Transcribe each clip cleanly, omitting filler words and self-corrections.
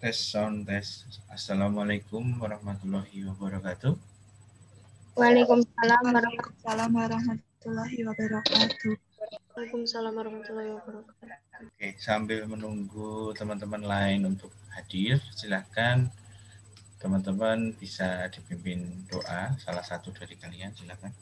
Tes sound tes. Assalamualaikum warahmatullahi wabarakatuh. Waalaikumsalam warahmatullahi wabarakatuh. Waalaikumsalam warahmatullahi wabarakatuh. Oke, sambil menunggu teman-teman lain untuk hadir, silahkan teman-teman bisa dipimpin doa salah satu dari kalian, silahkan.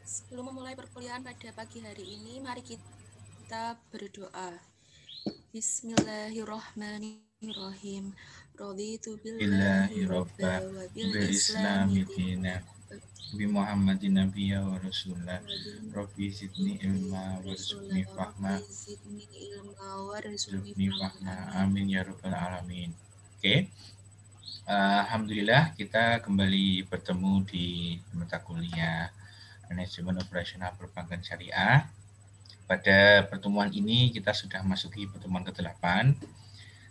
Sebelum memulai perkuliahan pada pagi hari ini, mari kita berdoa. Bismillahirrahmanirrahim. Raditu billahi robba wa bil islami dina bi Muhammadin nabiyya wa rasulullah. Rabbi zidni ilma warzuqni fahma. Warzuqni fahma. Amin ya rabbal alamin. Oke. Alhamdulillah kita kembali bertemu di mata kuliah Manajemen Operasional Perbankan Syariah. Pada pertemuan ini kita sudah masuki pertemuan ke-8.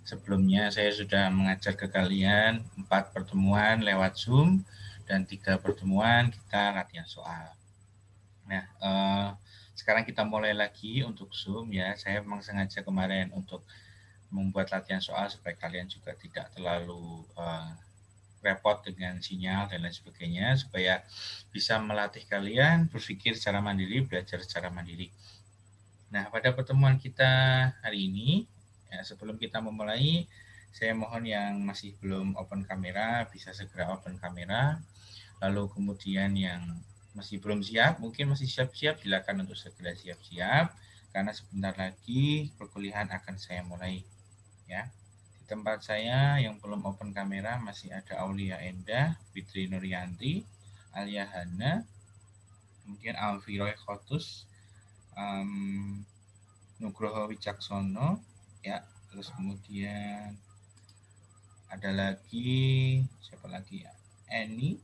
Sebelumnya saya sudah mengajar ke kalian 4 pertemuan lewat Zoom dan 3 pertemuan kita latihan soal. Nah, sekarang kita mulai lagi untuk Zoom ya. Saya memang sengaja kemarin untuk membuat latihan soal supaya kalian juga tidak terlalu repot dengan sinyal dan lain sebagainya, supaya bisa melatih kalian berpikir secara mandiri, belajar secara mandiri. Nah, pada pertemuan kita hari ini, ya, sebelum kita memulai, saya mohon yang masih belum open kamera, bisa segera open kamera. Lalu kemudian yang masih belum siap, mungkin masih siap-siap, silakan untuk segera siap-siap, karena sebentar lagi perkuliahan akan saya mulai. Ya. Di tempat saya yang belum open kamera masih ada Aulia Endah, Fitri Nuryanti, Alia Hana, kemudian Alfi Roy Khotus, Nugroho Wicaksono, ya, terus kemudian ada lagi siapa lagi ya? Eni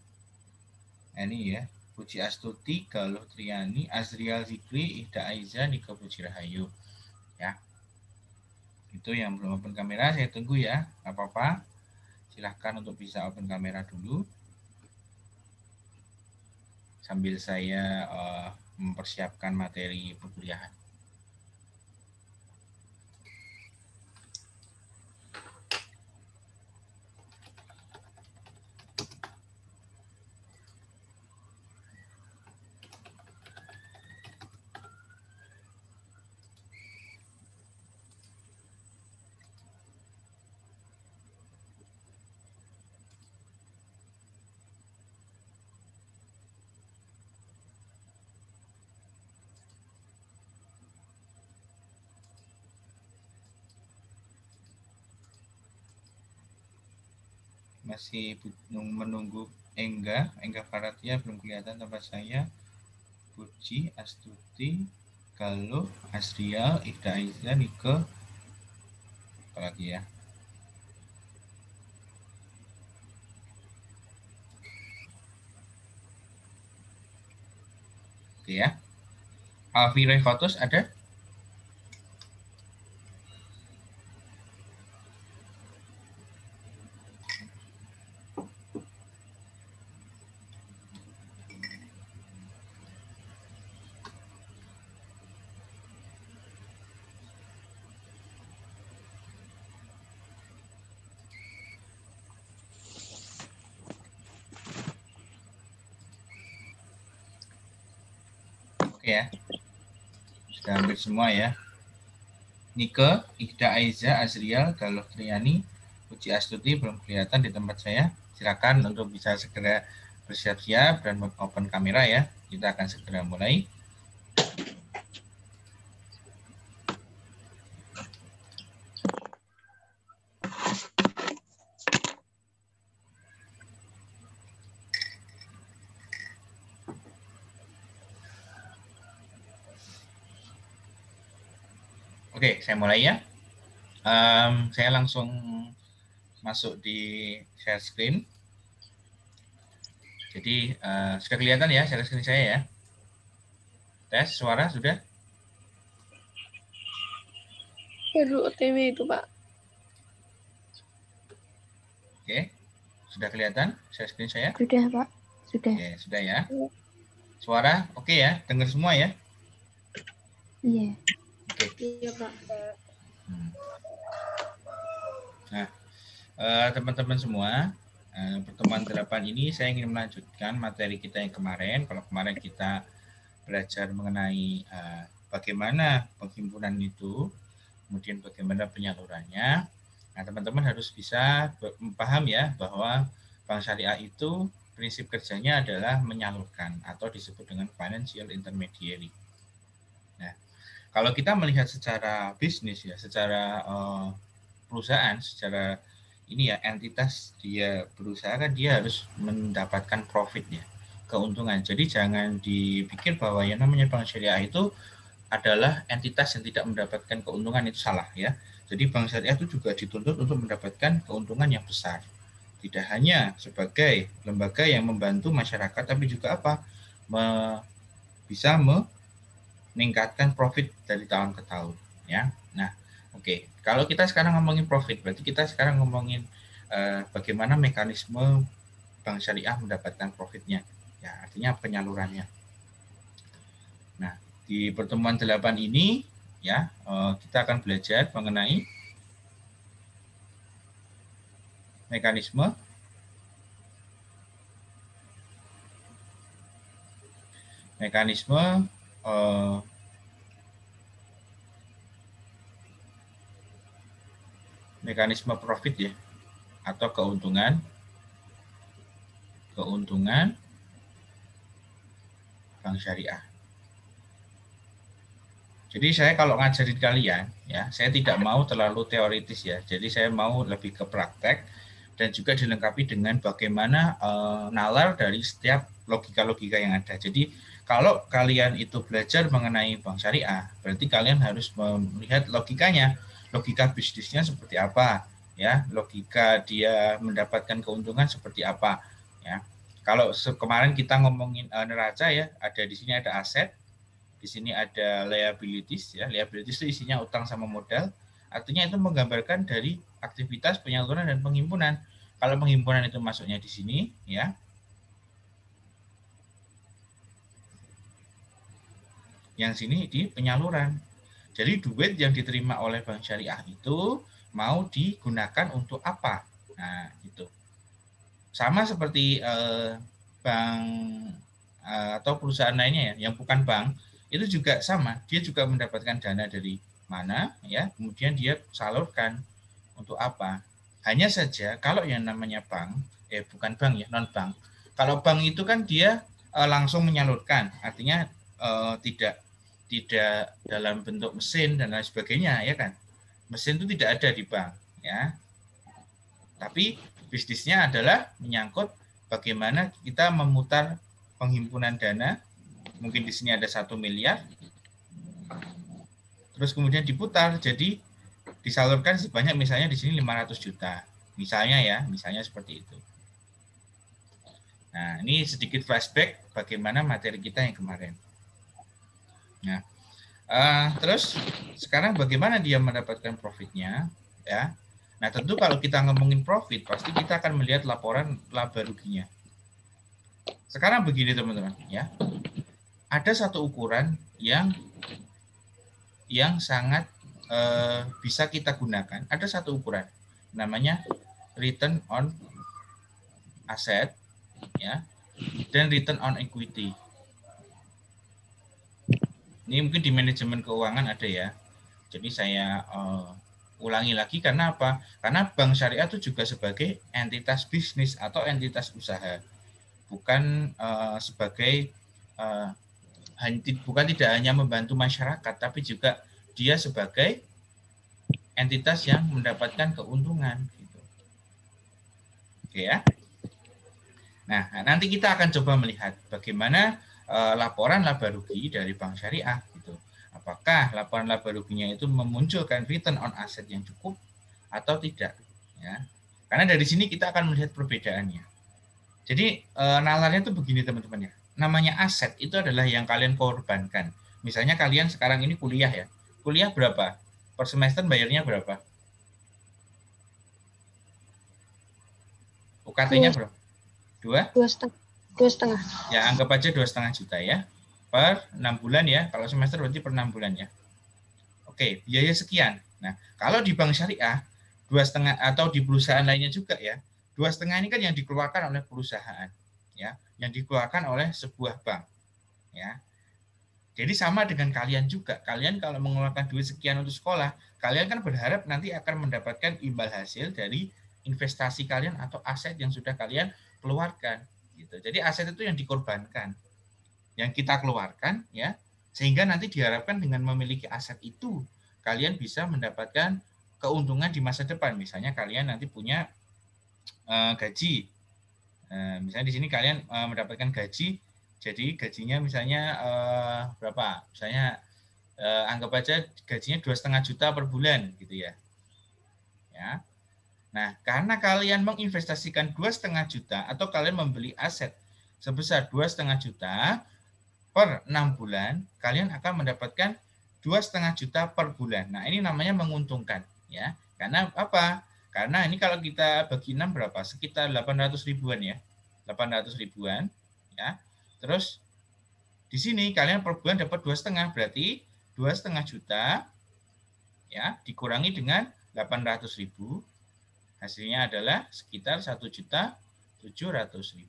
ya, Puji Astuti, Galuh Triani, Azrial Zikri, Ida Aiza, Nika Puji Rahayu, ya. Itu yang belum open kamera, saya tunggu ya, nggak apa-apa. Silahkan untuk bisa open kamera dulu sambil saya mempersiapkan materi perkuliahan. Masih menunggu Engga Faratia, belum kelihatan tempat saya. Puji Astuti, Galuh, Asrial, Ida Aiza, Nike, apalagi ya. Oke ya. Alfi Roy Khotus ada? Oke ya. Sudah hampir semua ya. Nike, Ida Aiza, Azrial, Galuh Triani, Puji Astuti belum kelihatan di tempat saya. Silakan untuk bisa segera bersiap-siap dan open kamera ya. Kita akan segera mulai. Oke, saya mulai ya. Saya langsung masuk di share screen. Jadi sudah kelihatan ya share screen saya ya. Tes suara sudah? Perlu OTW itu Pak. Oke, sudah kelihatan share screen saya? Sudah Pak. Sudah. Oke, sudah ya. Suara oke ya? Dengar semua ya? Iya. Oke. Iya, Pak. Nah, teman-teman semua, pertemuan 8 ini saya ingin melanjutkan materi kita yang kemarin. Kalau kemarin kita belajar mengenai bagaimana penghimpunan itu, kemudian bagaimana penyalurannya. Nah, teman-teman harus bisa paham ya bahwa bank syariah itu prinsip kerjanya adalah menyalurkan atau disebut dengan financial intermediary. Nah, kalau kita melihat secara bisnis ya, secara perusahaan, secara ini ya entitas dia berusaha kan dia harus mendapatkan profit ya, keuntungan. Jadi jangan dipikir bahwa yang namanya bank syariah itu adalah entitas yang tidak mendapatkan keuntungan, itu salah ya. Jadi bank syariah itu juga dituntut untuk mendapatkan keuntungan yang besar. Tidak hanya sebagai lembaga yang membantu masyarakat, tapi juga apa? Bisa meningkatkan profit dari tahun ke tahun ya. Nah, oke. Kalau kita sekarang ngomongin profit, berarti kita sekarang ngomongin bagaimana mekanisme bank syariah mendapatkan profitnya. Ya, artinya penyalurannya. Nah, di pertemuan 8 ini ya, kita akan belajar mengenai mekanisme mekanisme profit ya, atau keuntungan bank syariah. Jadi saya kalau ngajarin kalian ya, saya tidak mau terlalu teoritis ya. Jadi saya mau lebih ke praktek dan juga dilengkapi dengan bagaimana nalar dari setiap logika-logika yang ada. Jadi kalau kalian itu belajar mengenai bank syariah, berarti kalian harus melihat logikanya, logika bisnisnya seperti apa, ya, logika dia mendapatkan keuntungan seperti apa, ya. Kalau kemarin kita ngomongin neraca ya, ada di sini ada aset, di sini ada liabilities ya, liabilities itu isinya utang sama modal, artinya itu menggambarkan dari aktivitas penyaluran dan penghimpunan. Kalau penghimpunan itu masuknya di sini ya. Yang sini di penyaluran. Jadi duit yang diterima oleh bank syariah itu mau digunakan untuk apa? Nah, itu. Sama seperti bank atau perusahaan lainnya ya, yang bukan bank, itu juga sama. Dia juga mendapatkan dana dari mana ya, kemudian dia salurkan untuk apa. Hanya saja kalau yang namanya bank, bukan bank ya, non bank. Kalau bank itu kan dia langsung menyalurkan, artinya tidak dalam bentuk mesin dan lain sebagainya ya kan. Mesin itu tidak ada di bank ya. Tapi bisnisnya adalah menyangkut bagaimana kita memutar penghimpunan dana. Mungkin di sini ada 1 miliar. Terus kemudian diputar jadi disalurkan sebanyak misalnya di sini 500 juta. Misalnya ya, misalnya seperti itu. Nah, ini sedikit flashback bagaimana materi kita yang kemarin. Nah, terus sekarang bagaimana dia mendapatkan profitnya ya. Nah, tentu kalau kita ngomongin profit pasti kita akan melihat laporan laba ruginya. Sekarang begini teman-teman ya. Ada satu ukuran yang sangat bisa kita gunakan. Ada satu ukuran namanya return on asset ya, dan return on equity. Ini mungkin di manajemen keuangan ada ya. Jadi saya ulangi lagi karena apa? Karena bank syariah itu juga sebagai entitas bisnis atau entitas usaha, bukan sebagai bukan tidak hanya membantu masyarakat, tapi juga dia sebagai entitas yang mendapatkan keuntungan. Gitu. Oke ya. Nah, nanti kita akan coba melihat bagaimana laporan laba rugi dari bank syariah. Gitu. Apakah laporan laba ruginya itu memunculkan return on asset yang cukup atau tidak? Ya. Karena dari sini kita akan melihat perbedaannya. Jadi nalarnya itu begini teman-teman ya. Namanya aset itu adalah yang kalian korbankan. Misalnya kalian sekarang ini kuliah ya. Kuliah berapa? Per semester bayarnya berapa? UKT-nya berapa? 2,5 2,5. Ya, anggap aja 2,5 juta ya. Per 6 bulan ya. Kalau semester berarti per 6 bulan ya. Oke, biaya sekian. Nah, kalau di bank syariah, 2,5 atau di perusahaan lainnya juga ya, 2,5 ini kan yang dikeluarkan oleh perusahaan, ya, yang dikeluarkan oleh sebuah bank, ya. Jadi sama dengan kalian juga. Kalian kalau mengeluarkan duit sekian untuk sekolah, kalian kan berharap nanti akan mendapatkan imbal hasil dari investasi kalian atau aset yang sudah kalian keluarkan. Gitu. Jadi aset itu yang dikorbankan, yang kita keluarkan, ya, sehingga nanti diharapkan dengan memiliki aset itu, kalian bisa mendapatkan keuntungan di masa depan. Misalnya kalian nanti punya gaji. Misalnya di sini kalian mendapatkan gaji, jadi gajinya misalnya berapa? Misalnya anggap aja gajinya 2,5 juta per bulan, gitu ya. Ya. Nah, karena kalian menginvestasikan 2,5 juta atau kalian membeli aset sebesar 2,5 juta, per 6 bulan, kalian akan mendapatkan 2,5 juta per bulan. Nah, ini namanya menguntungkan, ya. Karena apa? Karena ini kalau kita bagi 6 berapa? Sekitar 800 ribuan ya. 800 ribuan, ya. Terus di sini kalian per bulan dapat 2,5, berarti 2,5 juta ya dikurangi dengan 800 ribu, hasilnya adalah sekitar 1.700.000.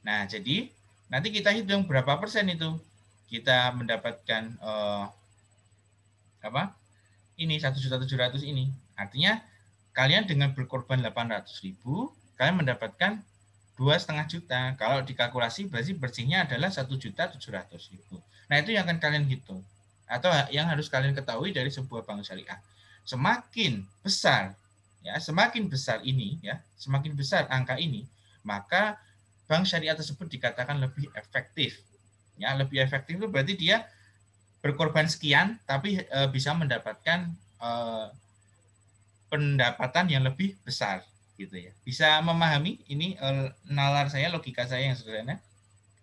Nah, jadi nanti kita hitung berapa persen itu kita mendapatkan ini 1.700.000 ini. Artinya kalian dengan berkorban 800.000, kalian mendapatkan 2,5 juta. Kalau dikalkulasi berarti bersihnya adalah 1.700.000. Nah, itu yang akan kalian hitung atau yang harus kalian ketahui dari sebuah bank syariah. Semakin besar ya, semakin besar ini ya, semakin besar angka ini, maka bank syariah tersebut dikatakan lebih efektif. Ya, lebih efektif itu berarti dia berkorban sekian tapi bisa mendapatkan pendapatan yang lebih besar gitu ya. Bisa memahami ini nalar saya, logika saya yang sederhana?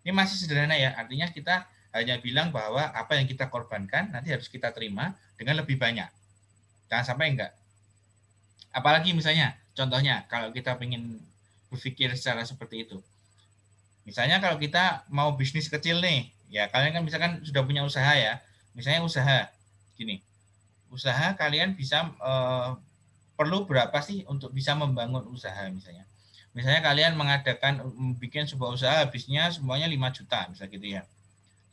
Ini masih sederhana ya, artinya kita hanya bilang bahwa apa yang kita korbankan nanti harus kita terima dengan lebih banyak. Jangan sampai enggak. Apalagi misalnya, contohnya kalau kita ingin berpikir secara seperti itu. Misalnya kalau kita mau bisnis kecil nih, ya kalian kan misalkan sudah punya usaha ya. Misalnya usaha, gini, usaha kalian bisa perlu berapa sih untuk bisa membangun usaha misalnya. Misalnya kalian mengadakan, bikin sebuah usaha habisnya semuanya 5 juta, misalnya gitu ya.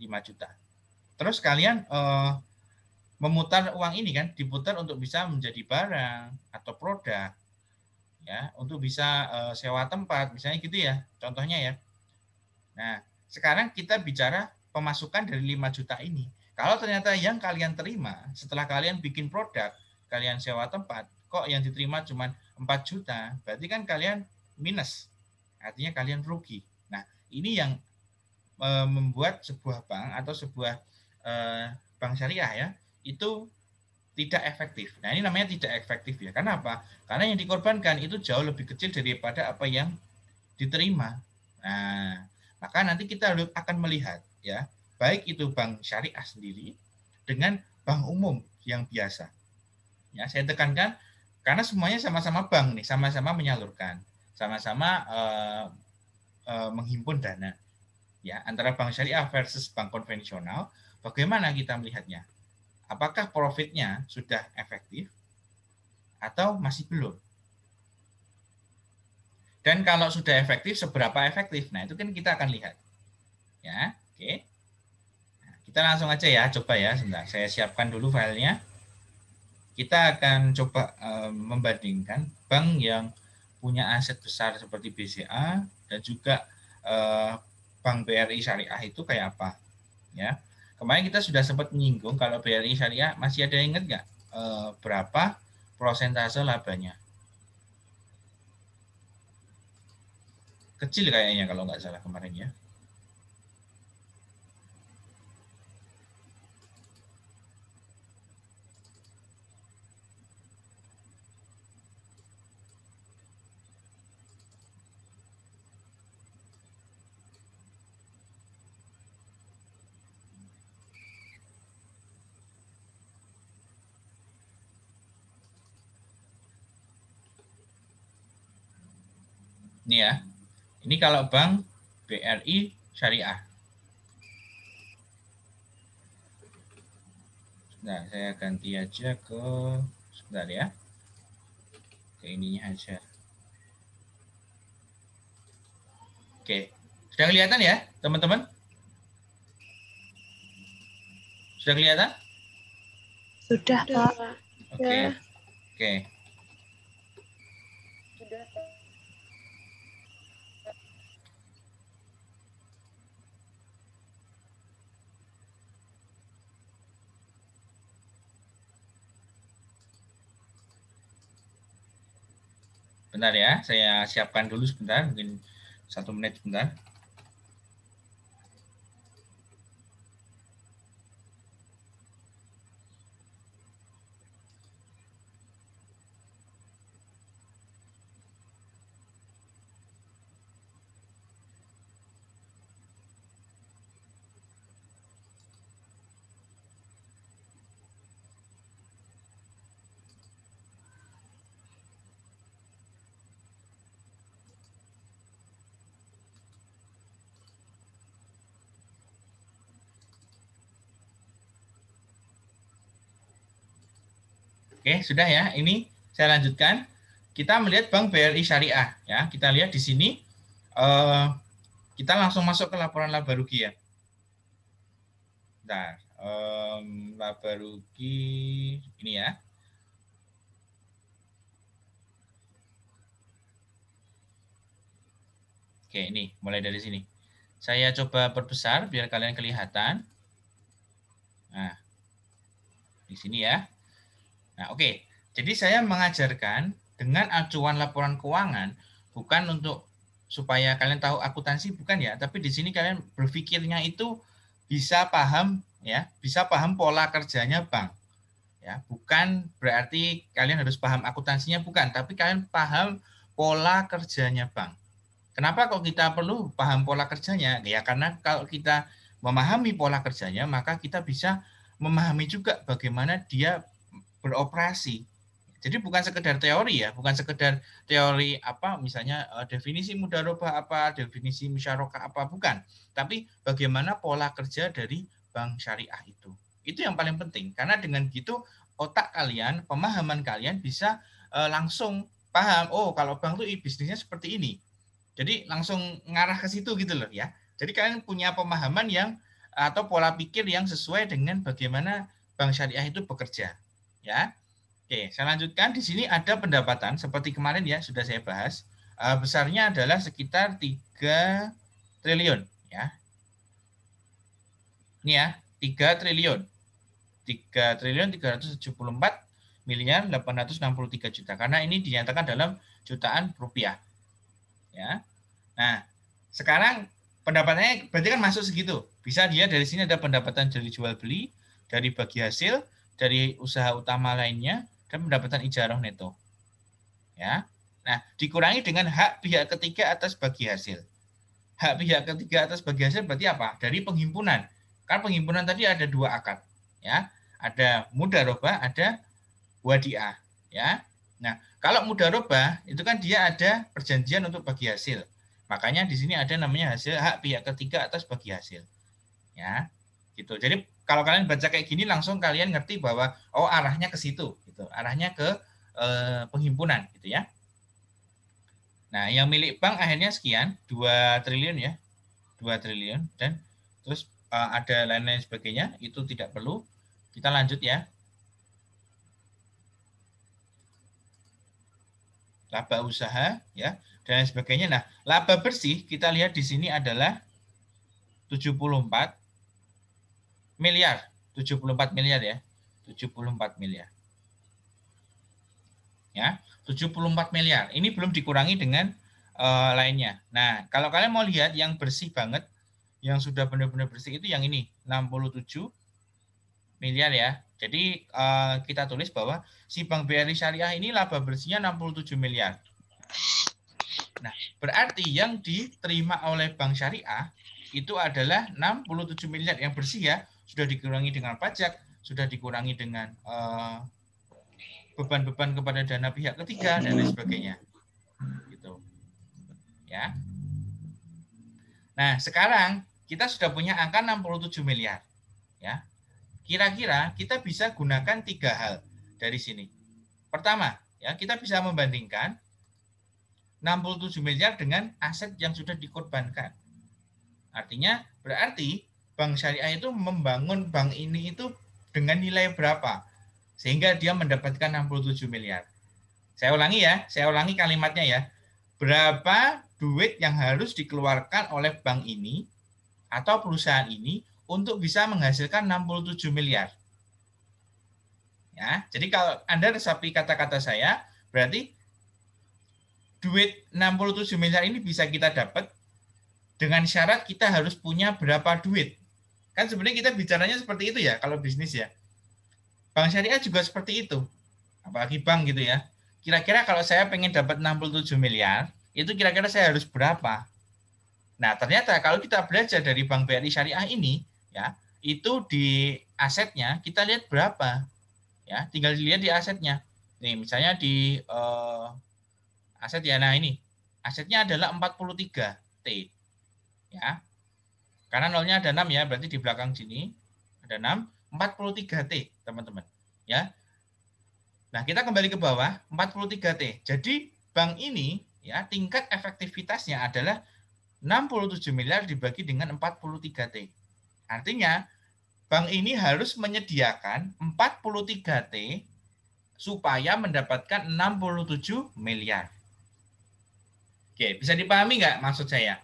5 juta. Terus kalian memutar uang ini kan, diputar untuk bisa menjadi barang atau produk. Ya, untuk bisa sewa tempat, misalnya gitu ya, contohnya ya. Nah, sekarang kita bicara pemasukan dari 5 juta ini. Kalau ternyata yang kalian terima setelah kalian bikin produk, kalian sewa tempat, kok yang diterima cuma 4 juta, berarti kan kalian minus. Artinya kalian rugi. Nah, ini yang membuat sebuah bank atau sebuah bank syariah ya, itu tidak efektif. Nah, ini namanya tidak efektif ya. Karena apa? Karena yang dikorbankan itu jauh lebih kecil daripada apa yang diterima. Nah, maka nanti kita akan melihat ya, baik itu bank syariah sendiri dengan bank umum yang biasa. Ya, saya tekankan karena semuanya sama-sama bank nih, sama-sama menyalurkan, sama-sama menghimpun dana. Ya, antara bank syariah versus bank konvensional, bagaimana kita melihatnya? Apakah profitnya sudah efektif atau masih belum? Dan kalau sudah efektif, seberapa efektif? Nah, itu kan kita akan lihat. Ya, oke. Nah, kita langsung aja ya, coba ya, sebentar. Saya siapkan dulu filenya. Kita akan coba membandingkan bank yang punya aset besar seperti BCA dan juga Bank BRI Syariah itu kayak apa. Ya, kemarin kita sudah sempat menyinggung kalau BRI Syariah, masih ada yang ingat nggak berapa prosentase labanya? Kecil kayaknya kalau nggak salah kemarin ya. Ini ya, ini kalau bank BRI Syariah. Nah, saya ganti aja ke sebentar ya. Ke ininya aja. Oke. Sudah kelihatan ya, teman-teman? Sudah kelihatan? Sudah, Pak. Oke. Oke. Bentar ya, saya siapkan dulu sebentar, mungkin 1 menit sebentar. Oke, sudah ya. Ini saya lanjutkan. Kita melihat Bank BRI Syariah ya. Kita lihat di sini kita langsung masuk ke laporan laba rugi ya. Bentar, laba rugi ini ya. Oke, ini mulai dari sini. Saya coba perbesar biar kalian kelihatan. Nah, di sini ya. Nah, oke. Jadi saya mengajarkan dengan acuan laporan keuangan bukan untuk supaya kalian tahu akuntansi, bukan ya, tapi di sini kalian berpikirnya itu bisa paham ya, bisa paham pola kerjanya bank. Ya, bukan berarti kalian harus paham akuntansinya, bukan, tapi kalian paham pola kerjanya bank. Kenapa kok kita perlu paham pola kerjanya? Ya karena kalau kita memahami pola kerjanya, maka kita bisa memahami juga bagaimana dia beroperasi. Jadi bukan sekedar teori ya, bukan sekedar teori apa misalnya definisi mudharabah apa, definisi musyarakah apa, bukan. Tapi bagaimana pola kerja dari bank syariah itu. Itu yang paling penting karena dengan gitu otak kalian, pemahaman kalian bisa langsung paham, oh kalau bank itu bisnisnya seperti ini. Jadi langsung ngarah ke situ gitu loh ya. Jadi kalian punya pemahaman yang atau pola pikir yang sesuai dengan bagaimana bank syariah itu bekerja. Ya. Oke, saya lanjutkan. Di sini ada pendapatan seperti kemarin ya sudah saya bahas. Besarnya adalah sekitar 3 triliun ya. Ini ya, 3 triliun. 3 triliun 374 miliar 863 juta karena ini dinyatakan dalam jutaan rupiah. Ya. Nah, sekarang pendapatannya berarti kan masuk segitu. Bisa dia dari sini ada pendapatan dari jual beli, dari bagi hasil, dari usaha utama lainnya, dan pendapatan ijarah neto. Ya. Nah, dikurangi dengan hak pihak ketiga atas bagi hasil. Hak pihak ketiga atas bagi hasil berarti apa? Dari penghimpunan. Kan penghimpunan tadi ada 2 akad. Ya. Ada mudharabah, ada wadiah. Ya. Nah, kalau mudharabah itu kan dia ada perjanjian untuk bagi hasil. Makanya di sini ada namanya hasil hak pihak ketiga atas bagi hasil. Ya. Gitu. Jadi kalau kalian baca kayak gini langsung kalian ngerti bahwa oh arahnya ke situ gitu. Arahnya ke penghimpunan gitu ya. Nah, yang milik bank akhirnya sekian, 2 triliun ya. 2 triliun dan terus ada lain-lain sebagainya, itu tidak perlu. Kita lanjut ya. Laba usaha ya dan sebagainya. Nah, laba bersih kita lihat di sini adalah 74 miliar. 74 miliar ya. 74 miliar. Ya, 74 miliar. Ini belum dikurangi dengan lainnya. Nah, kalau kalian mau lihat yang bersih banget, yang sudah benar-benar bersih itu yang ini, 67 miliar ya. Jadi kita tulis bahwa si Bank BRI Syariah ini laba bersihnya 67 miliar. Nah, berarti yang diterima oleh Bank Syariah itu adalah 67 miliar yang bersih ya, sudah dikurangi dengan pajak, sudah dikurangi dengan beban-beban kepada dana pihak ketiga dan lain sebagainya. Gitu. Ya. Nah, sekarang kita sudah punya angka 67 miliar. Ya. Kira-kira kita bisa gunakan 3 hal dari sini. Pertama, ya, kita bisa membandingkan 67 miliar dengan aset yang sudah dikorbankan. Artinya, berarti bank syariah itu membangun bank ini itu dengan nilai berapa sehingga dia mendapatkan 67 miliar. Saya ulangi kalimatnya ya. Berapa duit yang harus dikeluarkan oleh bank ini atau perusahaan ini untuk bisa menghasilkan 67 miliar. Ya, jadi kalau Anda resapi kata-kata saya, berarti duit 67 miliar ini bisa kita dapat dengan syarat kita harus punya berapa duit. Kan sebenarnya kita bicaranya seperti itu ya kalau bisnis ya. Bank syariah juga seperti itu. Apalagi bank gitu ya. Kira-kira kalau saya pengen dapat 67 miliar, itu kira-kira saya harus berapa? Nah, ternyata kalau kita belajar dari Bank BRI Syariah ini, ya, itu di asetnya kita lihat berapa. Ya, tinggal dilihat di asetnya. Nih, misalnya di aset ya, nah ini. Asetnya adalah 43 T. Ya. Karena nolnya ada 6 ya, berarti di belakang sini ada 6, 43 T, teman-teman. Ya. Nah, kita kembali ke bawah, 43 T. Jadi, bank ini ya tingkat efektivitasnya adalah 67 miliar dibagi dengan 43 T. Artinya, bank ini harus menyediakan 43 T supaya mendapatkan 67 miliar. Oke, bisa dipahami nggak maksud saya?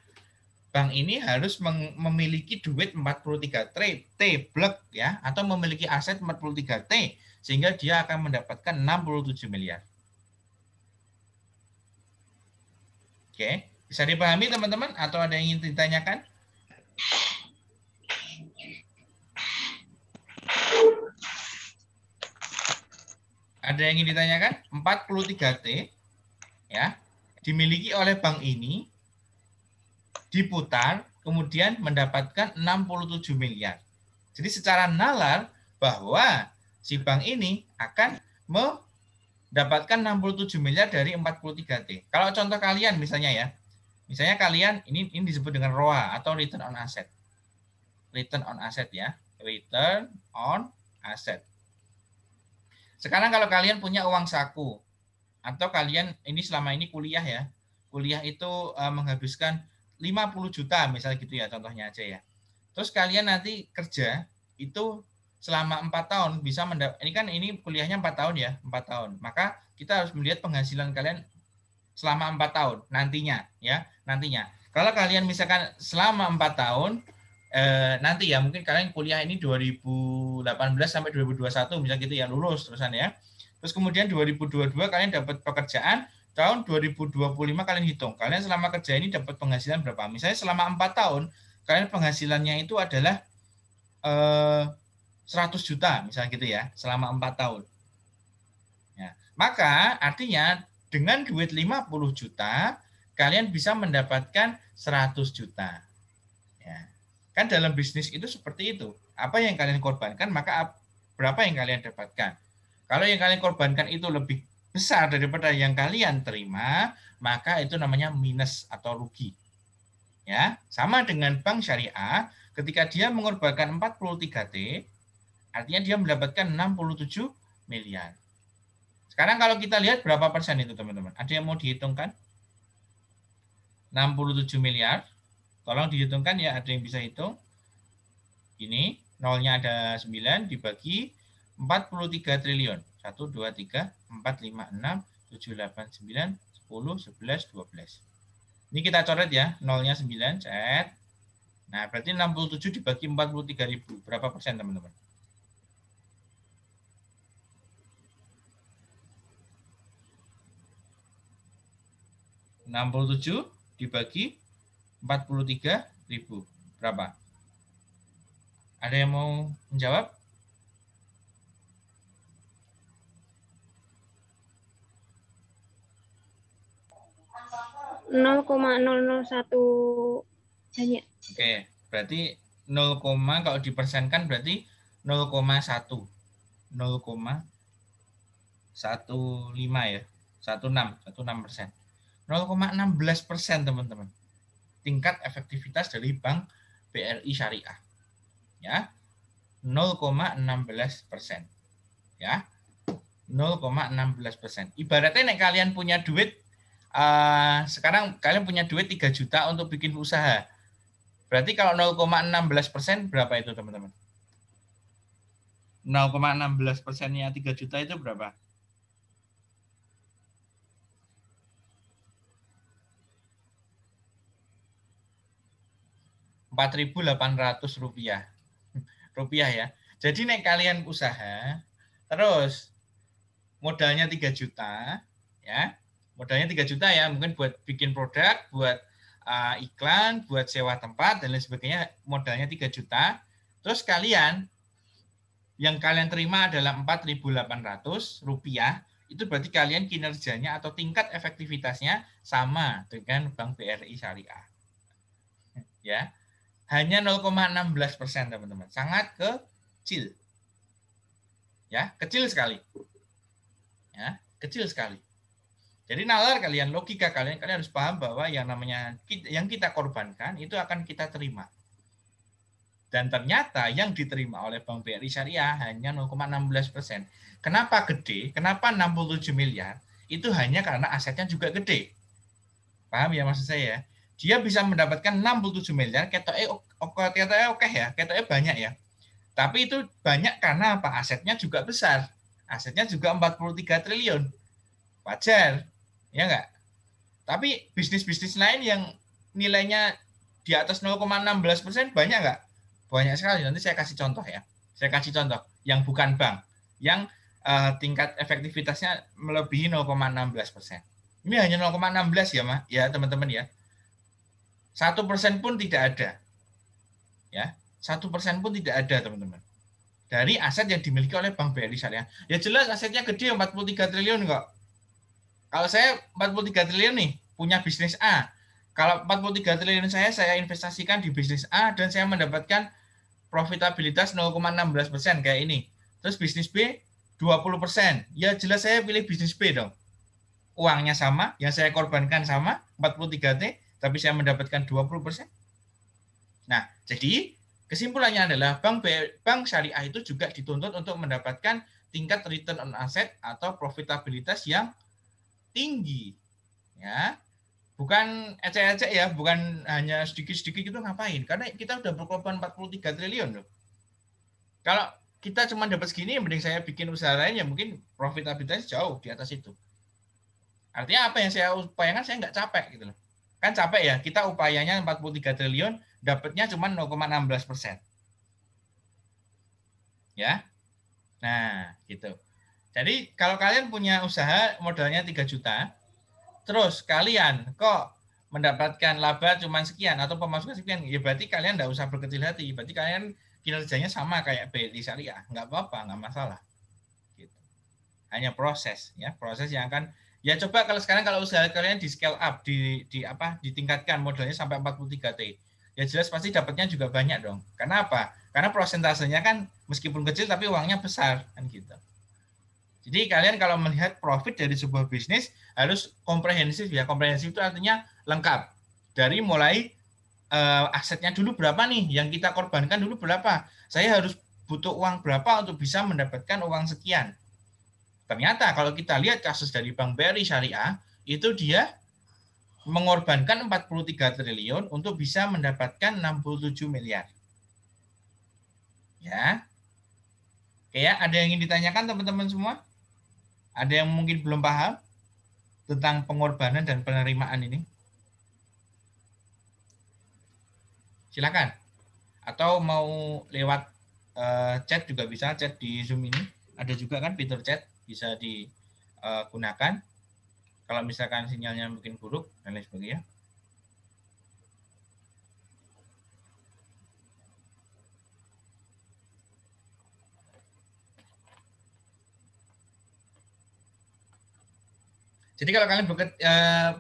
Bank ini harus memiliki duit 43 T blek ya, atau memiliki aset 43 T sehingga dia akan mendapatkan 67 miliar. Oke, bisa dipahami teman-teman atau ada yang ingin ditanyakan? Ada yang ingin ditanyakan? 43 T ya, dimiliki oleh bank ini, diputar, kemudian mendapatkan 67 miliar. Jadi secara nalar bahwa si bank ini akan mendapatkan 67 miliar dari 43 T. Kalau contoh kalian misalnya ya, misalnya kalian ini disebut dengan ROA atau return on asset. Return on asset ya, return on asset. Sekarang kalau kalian punya uang saku atau kalian ini selama ini kuliah ya, kuliah itu menghabiskan 50 juta misalnya gitu ya, contohnya aja ya. Terus kalian nanti kerja itu selama 4 tahun bisa ini kan ini kuliahnya 4 tahun ya, 4 tahun. Maka kita harus melihat penghasilan kalian selama 4 tahun nantinya ya, nantinya. Kalau kalian misalkan selama 4 tahun nanti ya mungkin kalian kuliah ini 2018 sampai 2021 misalnya gitu ya, lulus terusan ya. Terus kemudian 2022 kalian dapat pekerjaan, tahun 2025 kalian hitung. Kalian selama kerja ini dapat penghasilan berapa? Misalnya selama 4 tahun, kalian penghasilannya itu adalah 100 juta misalnya gitu ya, selama 4 tahun. Ya. Maka artinya dengan duit 50 juta, kalian bisa mendapatkan 100 juta. Ya. Kan dalam bisnis itu seperti itu. Apa yang kalian korbankan, maka berapa yang kalian dapatkan. Kalau yang kalian korbankan itu lebih besar daripada yang kalian terima, maka itu namanya minus atau rugi. Ya, sama dengan bank syariah, ketika dia mengorbankan 43 T, artinya dia mendapatkan 67 miliar. Sekarang kalau kita lihat berapa persen itu teman-teman? Ada yang mau dihitungkan? 67 miliar. Tolong dihitungkan ya, ada yang bisa hitung. Ini nolnya ada 9 dibagi 43 triliun. 1, 2, 3, 4, 5, 6, 7, 8, 9, 10, 11, 12. Ini kita coret ya, nolnya 9, cet. Nah, berarti 67 dibagi 43.000. Berapa persen teman-teman? (67) dibagi 43.000. Berapa? Ada yang mau menjawab? (0,001) banyak. Oke, berarti 0, kalau dipersenkan berarti 0,1. 0,15 ya. 16% 0,16% teman-teman. tingkat efektivitas dari Bank BRI Syariah. Ya, 0,16%. Ya, 0,16%. Ibaratnya nek kalian punya duit, sekarang kalian punya duit 3 juta untuk bikin usaha. Berarti kalau 0,16% berapa itu teman-teman? 0,16%-nya 3 juta itu berapa? Rp4.800 rupiah ya. Jadi nek kalian usaha terus modalnya 3 juta ya. Modalnya 3 juta ya, mungkin buat bikin produk, buat iklan, buat sewa tempat dan lain sebagainya, modalnya 3 juta. Terus kalian yang kalian terima adalah Rp4.800, itu berarti kalian kinerjanya atau tingkat efektivitasnya sama dengan Bank BRI Syariah. Ya. Hanya 0,16%, teman-teman. Sangat kecil. Ya, kecil sekali. Ya, kecil sekali. Jadi nalar kalian, logika kalian harus paham bahwa yang namanya yang kita korbankan itu akan kita terima. Dan ternyata yang diterima oleh Bank BRI Syariah hanya 0,16%. Kenapa gede? Kenapa 67 miliar? Itu hanya karena asetnya juga gede. Paham ya maksud saya? Dia bisa mendapatkan 67 miliar, ketoknya oke ya, ketoknya banyak ya. Tapi itu banyak karena apa? Asetnya juga besar. Asetnya juga 43 triliun. Wajar, ya enggak? Tapi bisnis-bisnis lain yang nilainya di atas 0,16% banyak enggak? Banyak sekali. Nanti saya kasih contoh ya. Saya kasih contoh yang bukan bank, yang tingkat efektivitasnya melebihi 0,16%. Ini hanya 0,16 ya, teman-teman ya. 1% pun tidak ada. Ya, 1% pun tidak ada, teman-teman. Dari aset yang dimiliki oleh Bank BRI Syariah. Ya jelas asetnya gede, 43 triliun kok. Kalau saya 43 triliun nih, punya bisnis A. Kalau 43 triliun saya investasikan di bisnis A dan saya mendapatkan profitabilitas 0,16% kayak ini. Terus bisnis B 20%. Ya jelas saya pilih bisnis B dong. Uangnya sama, yang saya korbankan sama, 43T, tapi saya mendapatkan 20%. Nah, jadi kesimpulannya adalah bank syariah itu juga dituntut untuk mendapatkan tingkat return on asset atau profitabilitas yang tinggi. Ya. Bukan ecek-ecek ya, bukan hanya sedikit-sedikit itu ngapain? Karena kita udah berkorban 43 triliun loh. Kalau kita cuma dapat segini, mending saya bikin usaha lain yang mungkin profitabilitasnya jauh di atas itu. Artinya apa yang saya upayakan, saya nggak capek gitu loh. Kan capek ya, kita upayanya 43 triliun, dapatnya cuma 0,16%. Ya. Nah, gitu. Jadi kalau kalian punya usaha modalnya 3 juta, terus kalian kok mendapatkan laba cuma sekian atau pemasukan sekian, ya berarti kalian nggak usah berkecil hati. Berarti kalian kinerjanya sama kayak BRI Syariah. Nggak apa-apa, nggak masalah. Gitu. Hanya proses, ya, proses yang akan. Ya coba kalau sekarang kalau usaha kalian di scale up, ditingkatkan modalnya sampai 43T. Ya jelas pasti dapatnya juga banyak dong. Karena apa? Karena prosentasenya kan meskipun kecil tapi uangnya besar kan gitu. Jadi kalian kalau melihat profit dari sebuah bisnis harus komprehensif ya. Komprehensif itu artinya lengkap. Dari mulai asetnya dulu berapa nih, yang kita korbankan dulu berapa. Saya harus butuh uang berapa untuk bisa mendapatkan uang sekian. Ternyata kalau kita lihat kasus dari Bank BRI Syariah, itu dia mengorbankan 43 triliun untuk bisa mendapatkan 67 miliar. Ya. Oke ya, ada yang ingin ditanyakan teman-teman semua? Ada yang mungkin belum paham tentang pengorbanan dan penerimaan ini? Silakan. Atau mau lewat chat juga bisa, chat di Zoom ini. Ada juga kan fitur chat, bisa digunakan. Kalau misalkan sinyalnya mungkin buruk dan lain sebagainya. Jadi kalau kalian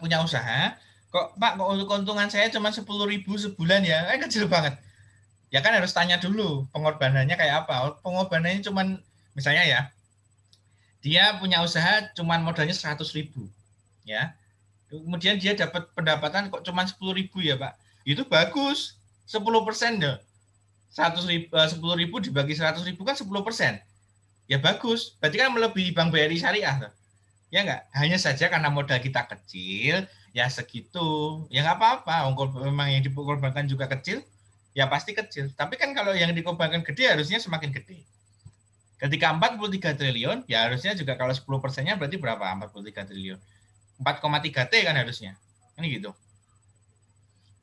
punya usaha, kok Pak, kok untuk keuntungan saya cuma 10.000 sebulan ya, kecil banget. Ya kan harus tanya dulu pengorbanannya kayak apa. Pengorbanannya cuma misalnya ya, dia punya usaha cuma modalnya 100.000, ya. Kemudian dia dapat pendapatan kok cuma 10.000 ya Pak. itu bagus. 10% deh. 10.000 dibagi 100.000 kan 10%. Ya bagus. Berarti kan melebihi Bank BRI Syariah tuh. Ya enggak? Hanya saja karena modal kita kecil, ya segitu. Ya nggak apa-apa. Memang yang dikorbankan juga kecil, ya pasti kecil. Tapi kan kalau yang dikorbankan gede harusnya semakin gede. Ketika 43 triliun, ya harusnya juga kalau 10%-nya berarti berapa? 43 triliun. 4,3 T kan harusnya. Ini gitu.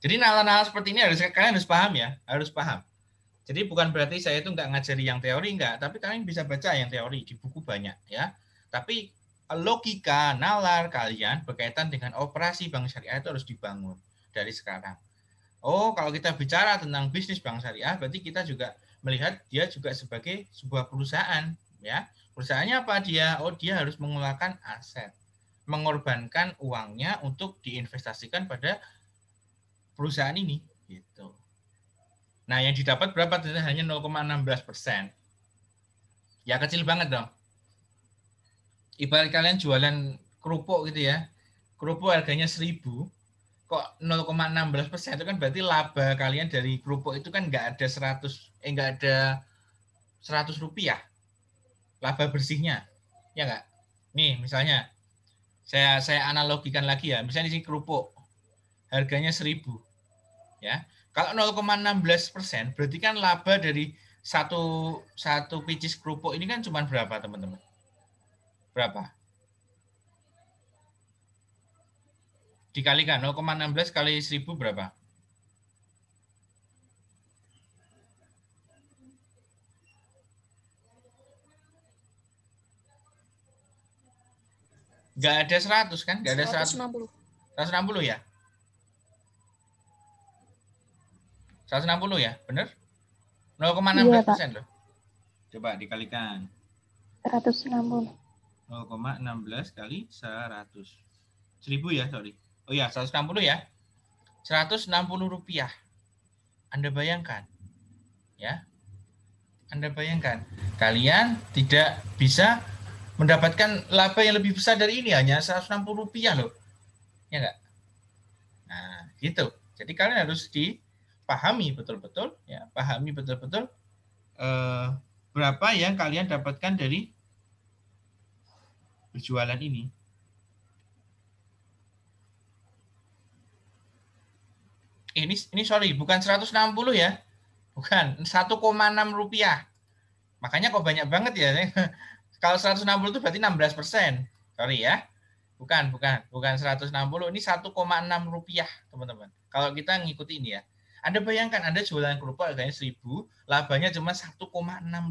Jadi nalar-nalar seperti ini kalian harus paham ya, harus paham. Jadi bukan berarti saya itu nggak ngajari yang teori, nggak, tapi kalian bisa baca yang teori di buku banyak ya. Tapi logika, nalar kalian berkaitan dengan operasi bank syariah itu harus dibangun dari sekarang. Oh, kalau kita bicara tentang bisnis bank syariah, berarti kita juga melihat dia juga sebagai sebuah perusahaan ya. Perusahaannya apa dia? Oh, dia harus mengeluarkan aset, mengorbankan uangnya untuk diinvestasikan pada perusahaan ini gitu. Nah, yang didapat berapa? Hanya 0,16%. Ya kecil banget dong. Ibarat kalian jualan kerupuk gitu ya. Kerupuk harganya 1.000, kok 0,16% itu kan berarti laba kalian dari kerupuk itu kan nggak ada 100 rupiah. Laba bersihnya. Ya nggak? Nih, misalnya saya analogikan lagi ya. Misalnya di sini kerupuk harganya 1.000. Ya, kalau 0,16% berarti kan laba dari satu picis kerupuk ini kan cuma berapa teman-teman? Berapa? Dikalikan 0,16 kali 1.000 berapa? Nggak ada 100 kan? Nggak ada 160. 160 ya? 160 ya, benar? 0,16% loh. Coba dikalikan. 160. 0,16 kali 100. 1.000 ya, sorry. Oh ya, 160 ya. 160 rupiah. Anda bayangkan. Ya. Anda bayangkan. Kalian tidak bisa mendapatkan laba yang lebih besar dari ini, hanya 160 rupiah loh. Ya enggak? Nah, gitu. Jadi kalian harus dipahami betul-betul, ya, pahami betul-betul berapa yang kalian dapatkan dari berjualan ini. Ini sorry, bukan 160 ya. Bukan, 1,6 rupiah. Makanya kok banyak banget ya. Kalau 160 itu berarti 16%. Sorry ya. Bukan 160, ini 1,6 rupiah, teman-teman. Kalau kita ngikuti ini ya. Anda bayangkan Anda jualan kerupuk harganya 1.000, labanya cuma 1,6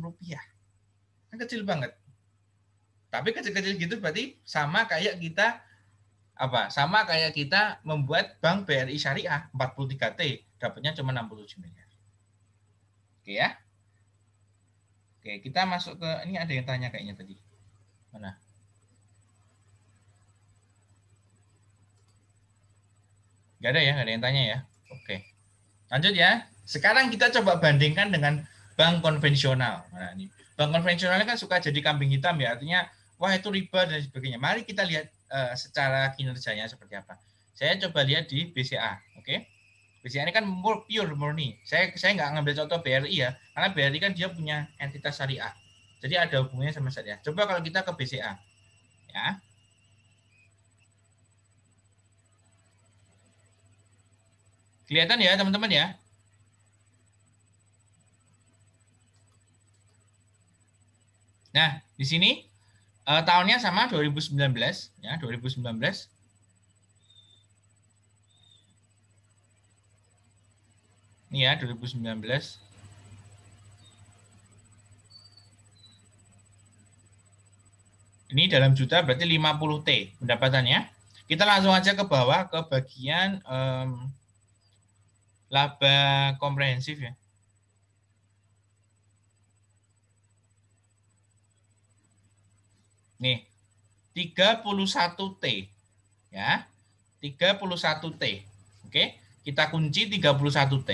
rupiah. Kan kecil banget. Tapi kecil-kecil gitu berarti sama kayak kita membuat Bank BRI Syariah 43 T, dapatnya cuma 67 miliar. Oke ya. Oke, kita masuk ke ini, ada yang tanya kayaknya tadi. Mana? Gak ada ya, gak ada yang tanya ya. Oke. Lanjut ya. Sekarang kita coba bandingkan dengan bank konvensional. Nah, ini bank konvensional kan suka jadi kambing hitam ya, artinya wah itu riba dan sebagainya. Mari kita lihat secara kinerjanya seperti apa. Saya coba lihat di BCA, oke? BCA ini kan pure murni. Saya nggak ngambil contoh BRI ya, karena BRI kan dia punya entitas syariah. Jadi ada hubungannya sama syariah. Coba kalau kita ke BCA, ya. Kelihatan ya teman-teman ya? Nah, di sini tahunnya sama 2019 ya, 2019. Ini ya 2019. Ini dalam juta berarti 50 T pendapatannya. Kita langsung aja ke bawah ke bagian laba komprehensif ya. Nih, 31 T. Ya. 31 T. Oke, kita kunci 31 T.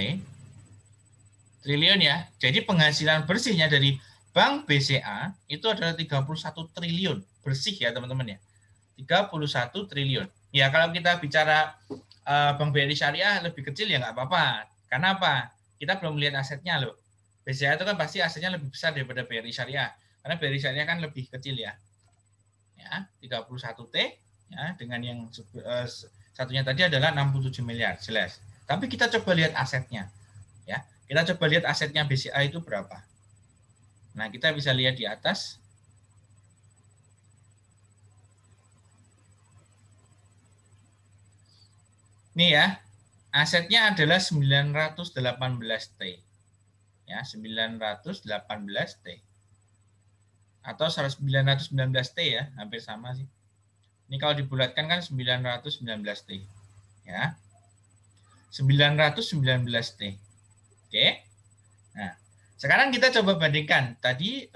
Triliun ya. Jadi penghasilan bersihnya dari Bank BCA itu adalah 31 triliun bersih ya, teman-teman ya. 31 triliun. Ya, kalau kita bicara Bank BRI Syariah lebih kecil ya nggak apa-apa. Karena apa? Kita belum lihat asetnya loh. BCA itu kan pasti asetnya lebih besar daripada BRI Syariah. Karena BRI Syariah kan lebih kecil ya. Ya, 31T ya, dengan yang satunya tadi adalah 67 miliar, jelas. Tapi kita coba lihat asetnya. Ya. Kita coba lihat asetnya BCA itu berapa. Nah, kita bisa lihat di atas. Nih ya, asetnya adalah 918T. Ya, 918T. Atau 919T ya, hampir sama sih. Ini kalau dibulatkan kan 919T. Ya. 919T. Oke. Nah, sekarang kita coba bandingkan. Tadi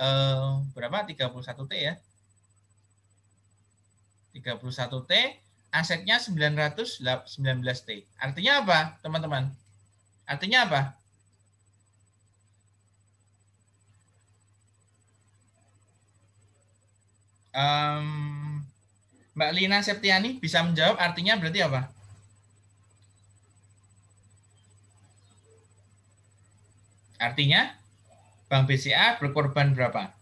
berapa? 31T ya. 31T, asetnya 919T. Artinya apa, teman-teman? Artinya apa? Mbak Lina Septiani bisa menjawab artinya berarti apa? Artinya Bank BCA berkorban berapa?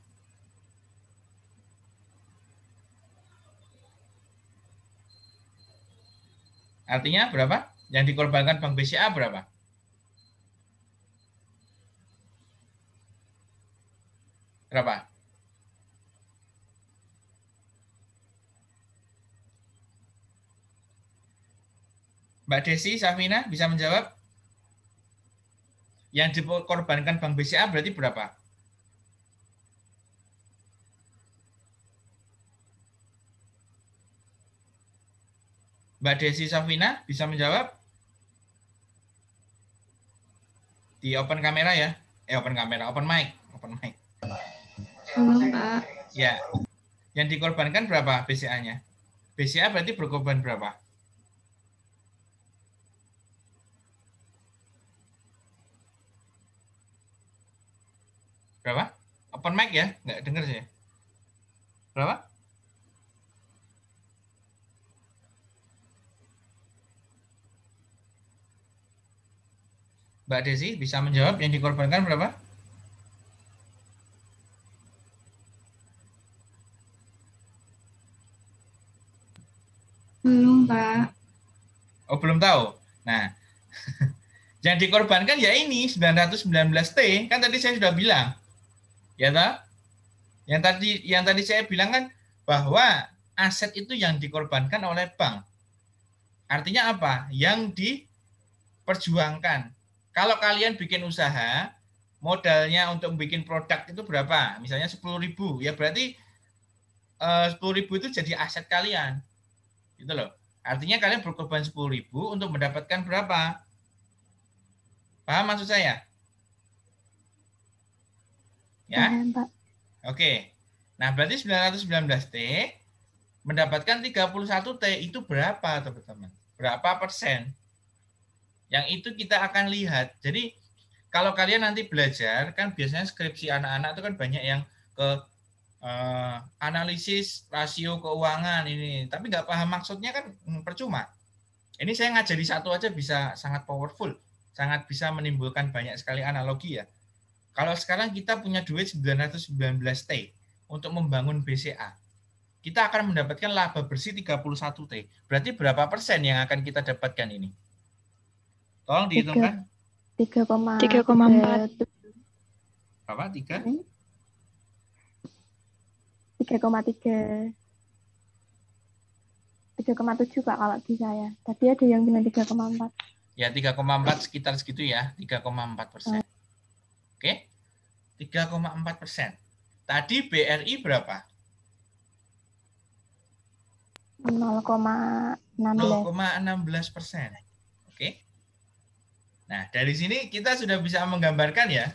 Artinya berapa? Yang dikorbankan Bank BCA berapa? Berapa? Mbak Desi, Safina bisa menjawab? Yang dikorbankan Bank BCA berarti berapa? Mbak Desi Safina bisa menjawab? Di open kamera ya. Open kamera, open mic. Open mic. Belum, Pak. Ya. Yang dikorbankan berapa BCA-nya? BCA berarti berkorban berapa? Berapa? Open mic ya? Nggak dengar saya. Berapa? Mbak Desi bisa menjawab yang dikorbankan berapa? Belum, Pak. Oh, belum tahu. Nah, yang dikorbankan ya ini 919T, kan tadi saya sudah bilang. Ya toh? Yang tadi saya bilang kan bahwa aset itu yang dikorbankan oleh bank. Artinya apa? Yang diperjuangkan. Kalau kalian bikin usaha, modalnya untuk bikin produk itu berapa? Misalnya 10.000, ya berarti 10.000 itu jadi aset kalian. Gitu loh. Artinya kalian berkorban 10.000 untuk mendapatkan berapa? Paham maksud saya? Ya? Paham, Pak. Oke. Nah, berarti 919T mendapatkan 31T itu berapa, teman-teman? Berapa persen? Yang itu kita akan lihat. Jadi, kalau kalian nanti belajar, kan biasanya skripsi anak-anak itu kan banyak yang ke analisis rasio keuangan ini. Tapi nggak paham maksudnya kan percuma. Ini saya ngajari satu aja bisa sangat powerful. Sangat bisa menimbulkan banyak sekali analogi ya. Kalau sekarang kita punya duit 919T untuk membangun BCA, kita akan mendapatkan laba bersih 31T. Berarti berapa persen yang akan kita dapatkan ini? Tolong dihitungkan. 3,4. Berapa? 3? 3,3. 3,7, Pak, kalau di saya. Tadi ada yang bilang 3,4. Ya, 3,4 sekitar segitu ya. 3,4%. Oke? 3,4%. Tadi BRI berapa? 0,16%. Oke. Nah, dari sini kita sudah bisa menggambarkan ya.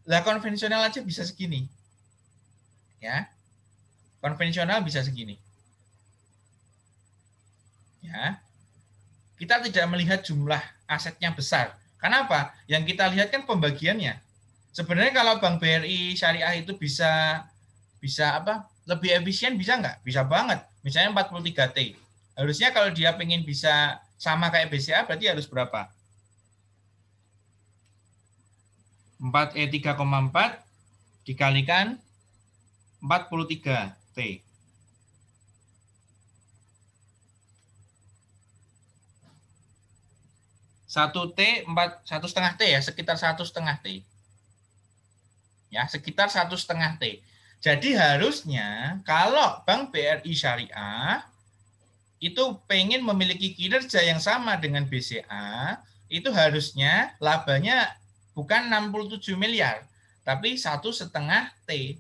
Lah konvensional aja bisa segini. Ya. Konvensional bisa segini. Ya. Kita tidak melihat jumlah asetnya besar. Kenapa? Yang kita lihat kan pembagiannya. Sebenarnya kalau Bank BRI Syariah itu bisa apa? Lebih efisien bisa nggak? Bisa banget. Misalnya 43T. Harusnya kalau dia pengen bisa sama kayak BCA berarti harus berapa? 4E 3,4 dikalikan 43 T. 1T 1,5 T ya, sekitar 1,5 T. Ya, sekitar 1,5 T. Jadi harusnya kalau Bank BRI Syariah itu pengen memiliki kinerja yang sama dengan BCA, itu harusnya labanya bukan 67 miliar, tapi 1,5 T.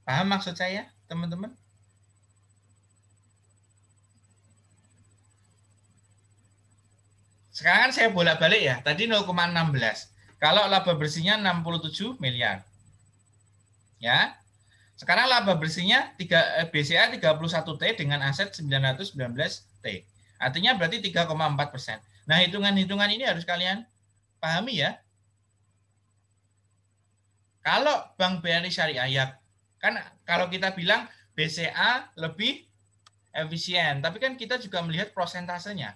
Paham maksud saya, teman-teman? Sekarang saya bolak-balik ya, tadi 0,16. Kalau laba bersihnya 67 miliar. Ya. Sekarang laba bersihnya BCA 31 T dengan aset 919 T. Artinya berarti 3,4%. Nah, hitungan-hitungan ini harus kalian pahami ya. Kalau Bank BRI Syariah, ya kan kalau kita bilang BCA lebih efisien, tapi kan kita juga melihat prosentasenya.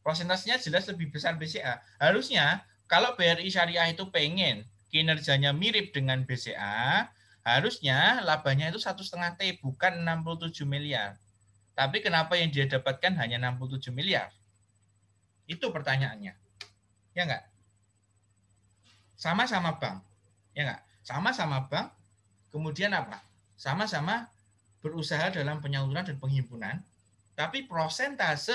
Prosentasenya jelas lebih besar BCA. Harusnya kalau BRI Syariah itu pengen kinerjanya mirip dengan BCA, harusnya labanya itu 1,5 T, bukan 67 miliar. Tapi kenapa yang dia dapatkan hanya 67 miliar? Itu pertanyaannya. Ya enggak? Sama-sama bank. Ya enggak? Sama-sama bank, kemudian apa? Sama-sama berusaha dalam penyaluran dan penghimpunan, tapi prosentase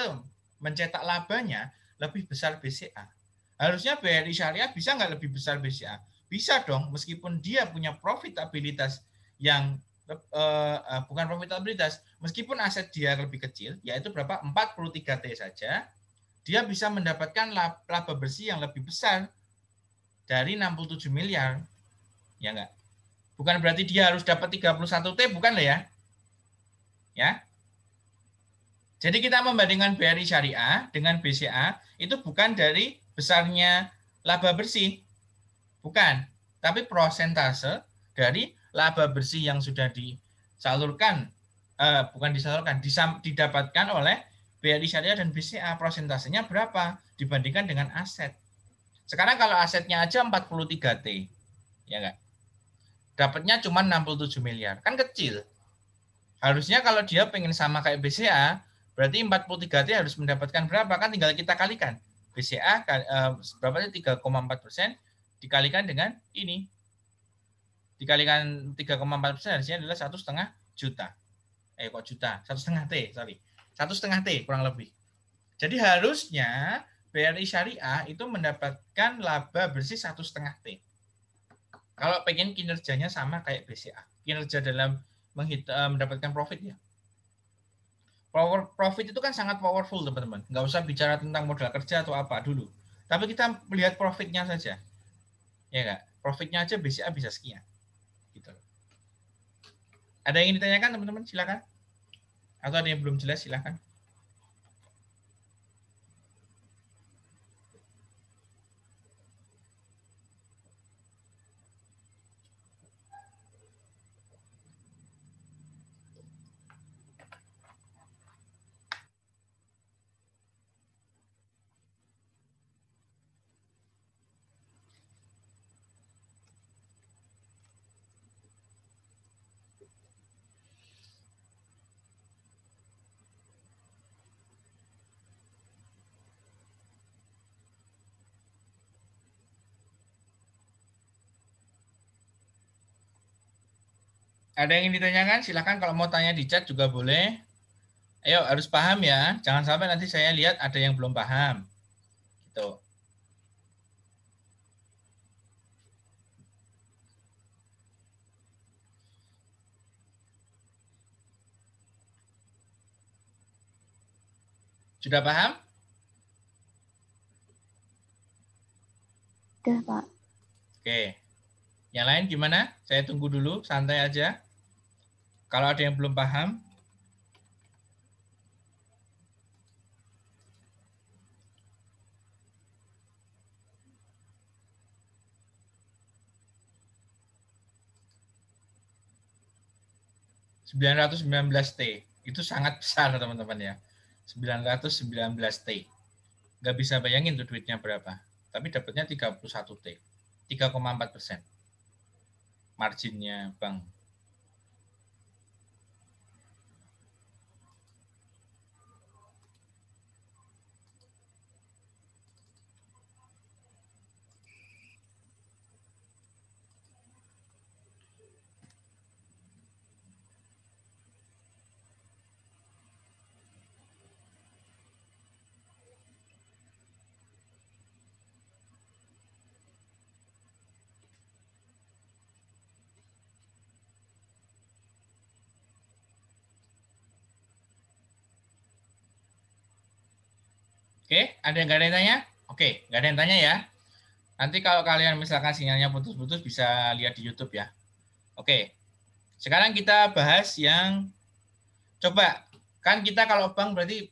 mencetak labanya lebih besar BCA. Harusnya BRI Syariah bisa nggak lebih besar BCA? Bisa dong, meskipun dia punya profitabilitas yang bukan profitabilitas, meskipun aset dia lebih kecil, yaitu berapa? 43 T saja, dia bisa mendapatkan laba bersih yang lebih besar dari 67 miliar. Ya enggak? Bukan berarti dia harus dapat 31 T, bukan lah ya. Ya. Jadi kita membandingkan BRI Syariah dengan BCA itu bukan dari besarnya laba bersih. Bukan. Tapi prosentase dari laba bersih yang sudah disalurkan, bukan disalurkan, didapatkan oleh BRI Syariah dan BCA. Prosentasenya berapa dibandingkan dengan aset. Sekarang kalau asetnya aja 43 T. Ya enggak? Dapatnya cuma 67 miliar. Kan kecil. Harusnya kalau dia pengen sama kayak BCA, berarti 43 T harus mendapatkan berapa? Kan tinggal kita kalikan. BCA berapa? 3,4% dikalikan dengan ini. Dikalikan 3,4% harusnya adalah 1,5 juta. Kok juta? 1,5 T, sorry. 1,5 T kurang lebih. Jadi harusnya BRI Syariah itu mendapatkan laba bersih 1,5 T. Kalau pengen kinerjanya sama kayak BCA. Kinerja dalam mendapatkan profit ya. Profit itu kan sangat powerful teman-teman. Nggak usah bicara tentang modal kerja atau apa dulu. Tapi kita melihat profitnya saja. Ya nggak? Profitnya aja BCA bisa sekian. Gitu. Ada yang ingin ditanyakan teman-teman? Silakan. Atau ada yang belum jelas silakan. Ada yang ingin ditanyakan? Silakan, kalau mau tanya di chat juga boleh. Ayo, harus paham ya. Jangan sampai nanti saya lihat ada yang belum paham. Gitu. Sudah paham? Sudah, Pak. Oke. Yang lain gimana? Saya tunggu dulu, santai aja. Kalau ada yang belum paham, T itu sangat besar teman-teman ya. 919 T. Nggak bisa bayangin tuh duitnya berapa. Tapi dapatnya 31 T. 3,4% marginnya bank. Oke, ada yang tanya? Oke, nggak ada yang tanya ya. Nanti kalau kalian misalkan sinyalnya putus-putus bisa lihat di YouTube ya. Oke, sekarang kita bahas yang coba. Kan kita kalau bank berarti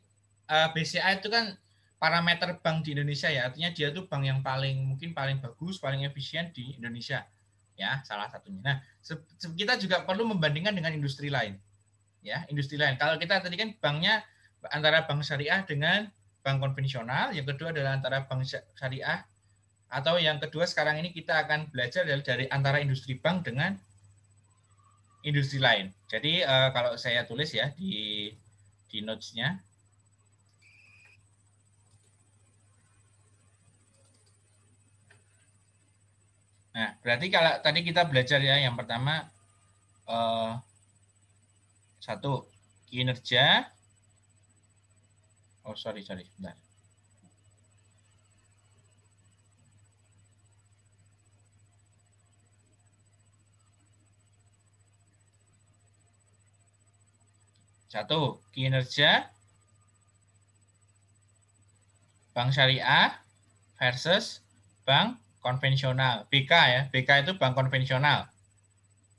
BCA itu kan parameter bank di Indonesia ya. Artinya dia tuh bank yang mungkin paling bagus, paling efisien di Indonesia. Ya, salah satunya. Nah, kita juga perlu membandingkan dengan industri lain. Ya, industri lain. Kalau kita tadi kan banknya antara bank syariah dengan bank konvensional, yang kedua adalah antara bank syariah, atau yang kedua sekarang ini kita akan belajar dari antara industri bank dengan industri lain. Jadi kalau saya tulis ya di notes-nya. Nah, berarti kalau tadi kita belajar ya, yang pertama satu kinerja. Oh, sorry, sebentar. Satu, kinerja bank syariah versus bank konvensional. BK ya, BK itu bank konvensional.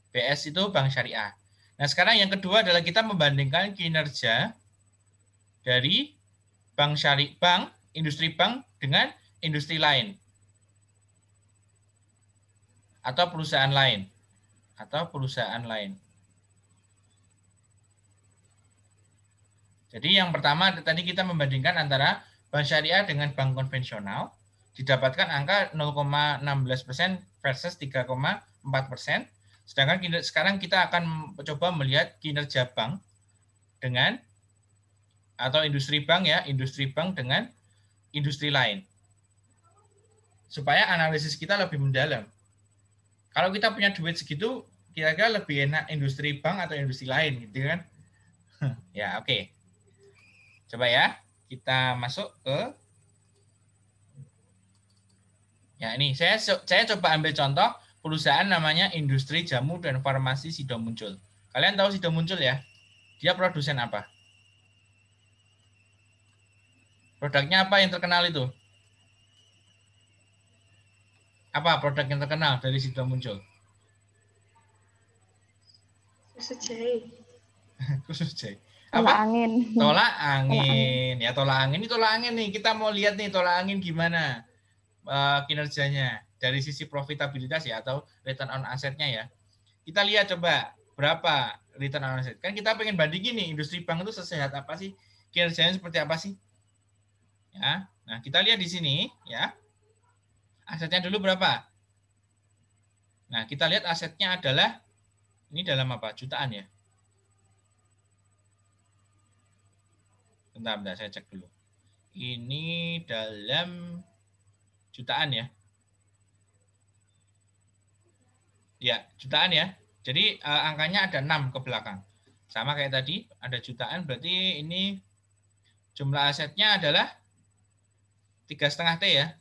BS itu bank syariah. Nah, sekarang yang kedua adalah kita membandingkan kinerja dari bank industri bank dengan industri lain. Atau perusahaan lain. Jadi yang pertama tadi kita membandingkan antara bank syariah dengan bank konvensional, didapatkan angka 0,16% versus 3,4%. Sedangkan sekarang kita akan coba melihat kinerja bank dengan atau industri bank ya, industri bank dengan industri lain. Supaya analisis kita lebih mendalam. Kalau kita punya duit segitu, kira-kira lebih enak industri bank atau industri lain gitu kan? Ya, oke. Coba ya, kita masuk ke ya ini saya coba ambil contoh perusahaan namanya Industri Jamu dan Farmasi Sidomuncul. Kalian tahu Sidomuncul ya? Dia produsen apa? Produknya apa yang terkenal itu? Apa produk yang terkenal dari Sidomuncul? Susu jahe. Khusus jahe. Tolak Apa? angin. Tolak angin. Ya, tolak angin nih. Kita mau lihat nih tolak angin gimana kinerjanya dari sisi profitabilitas ya atau return on assetnya ya. Kita lihat coba berapa return on asset. Kan kita pengen bandingin nih industri bank itu sesehat apa sih, kinerjanya seperti apa sih? Ya. Nah, kita lihat di sini ya. Asetnya dulu berapa? Nah, kita lihat asetnya adalah ini dalam apa? Jutaan ya. Bentar, saya cek dulu. Ini dalam jutaan ya. Ya, jutaan ya. Jadi angkanya ada 6 ke belakang. Sama kayak tadi, ada jutaan, berarti ini jumlah asetnya adalah 3,5 T ya.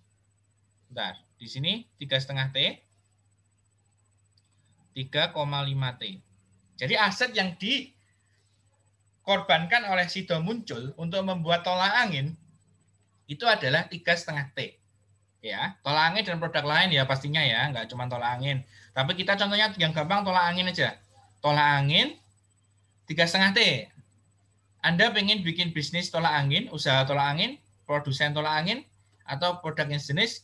Bentar, di sini 3,5 T, 3,5 T. Jadi aset yang dikorbankan oleh Sidomuncul untuk membuat tolak angin itu adalah 3,5 T. Ya, tolak angin dan produk lain ya pastinya ya, nggak cuma tolak angin. Tapi kita contohnya yang gampang tolak angin aja. Tolak angin 3,5 T. Anda pengen bikin bisnis tolak angin, usaha tolak angin, produsen tolak angin, atau produk yang sejenis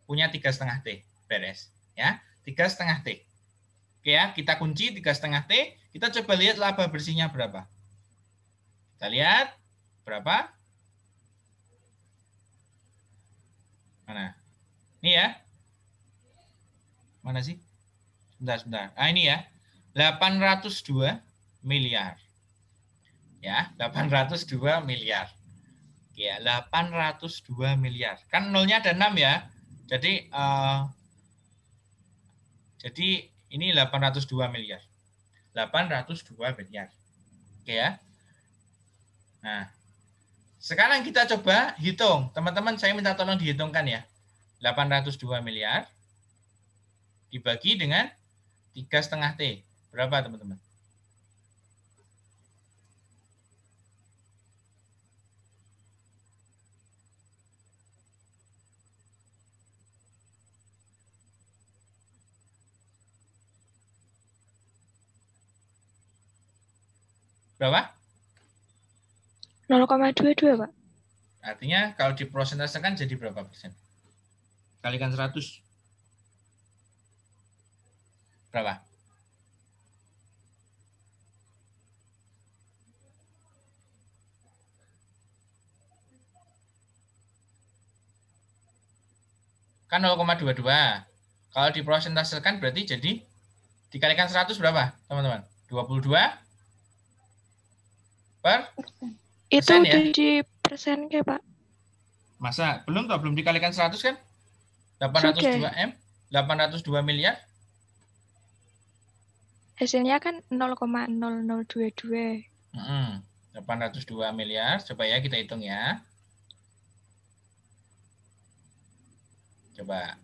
punya 3,5 T. Beres. Ya, 3,5 T. Oke ya, kita kunci 3,5 T. Kita coba lihat laba bersihnya berapa. Kita lihat berapa? Mana? Ini ya. Mana sih? Sebentar. Ah, ini ya. 802 miliar. Ya, 802 miliar. Ya, 802 miliar. Kan nolnya ada 6 ya. Jadi ini 802 miliar. 802 miliar. Oke ya. Nah, sekarang kita coba hitung. Teman-teman, saya minta tolong dihitungkan ya. 802 miliar dibagi dengan 3,5 T. Berapa, teman-teman? Berapa? 0,22, Pak. Artinya kalau diprosentasekan jadi berapa persen? Kalikan 100. Berapa? Kan 0,22. Kalau diprosentasekan berarti jadi dikalikan 100 berapa, teman-teman? 22 per Itu persen ya? udah di persen ke, Pak? Masa? Belum dikalikan 100 kan? 802 M, 802 miliar. Hasilnya kan 0,0022. 802 miliar. Coba ya kita hitung ya. Coba.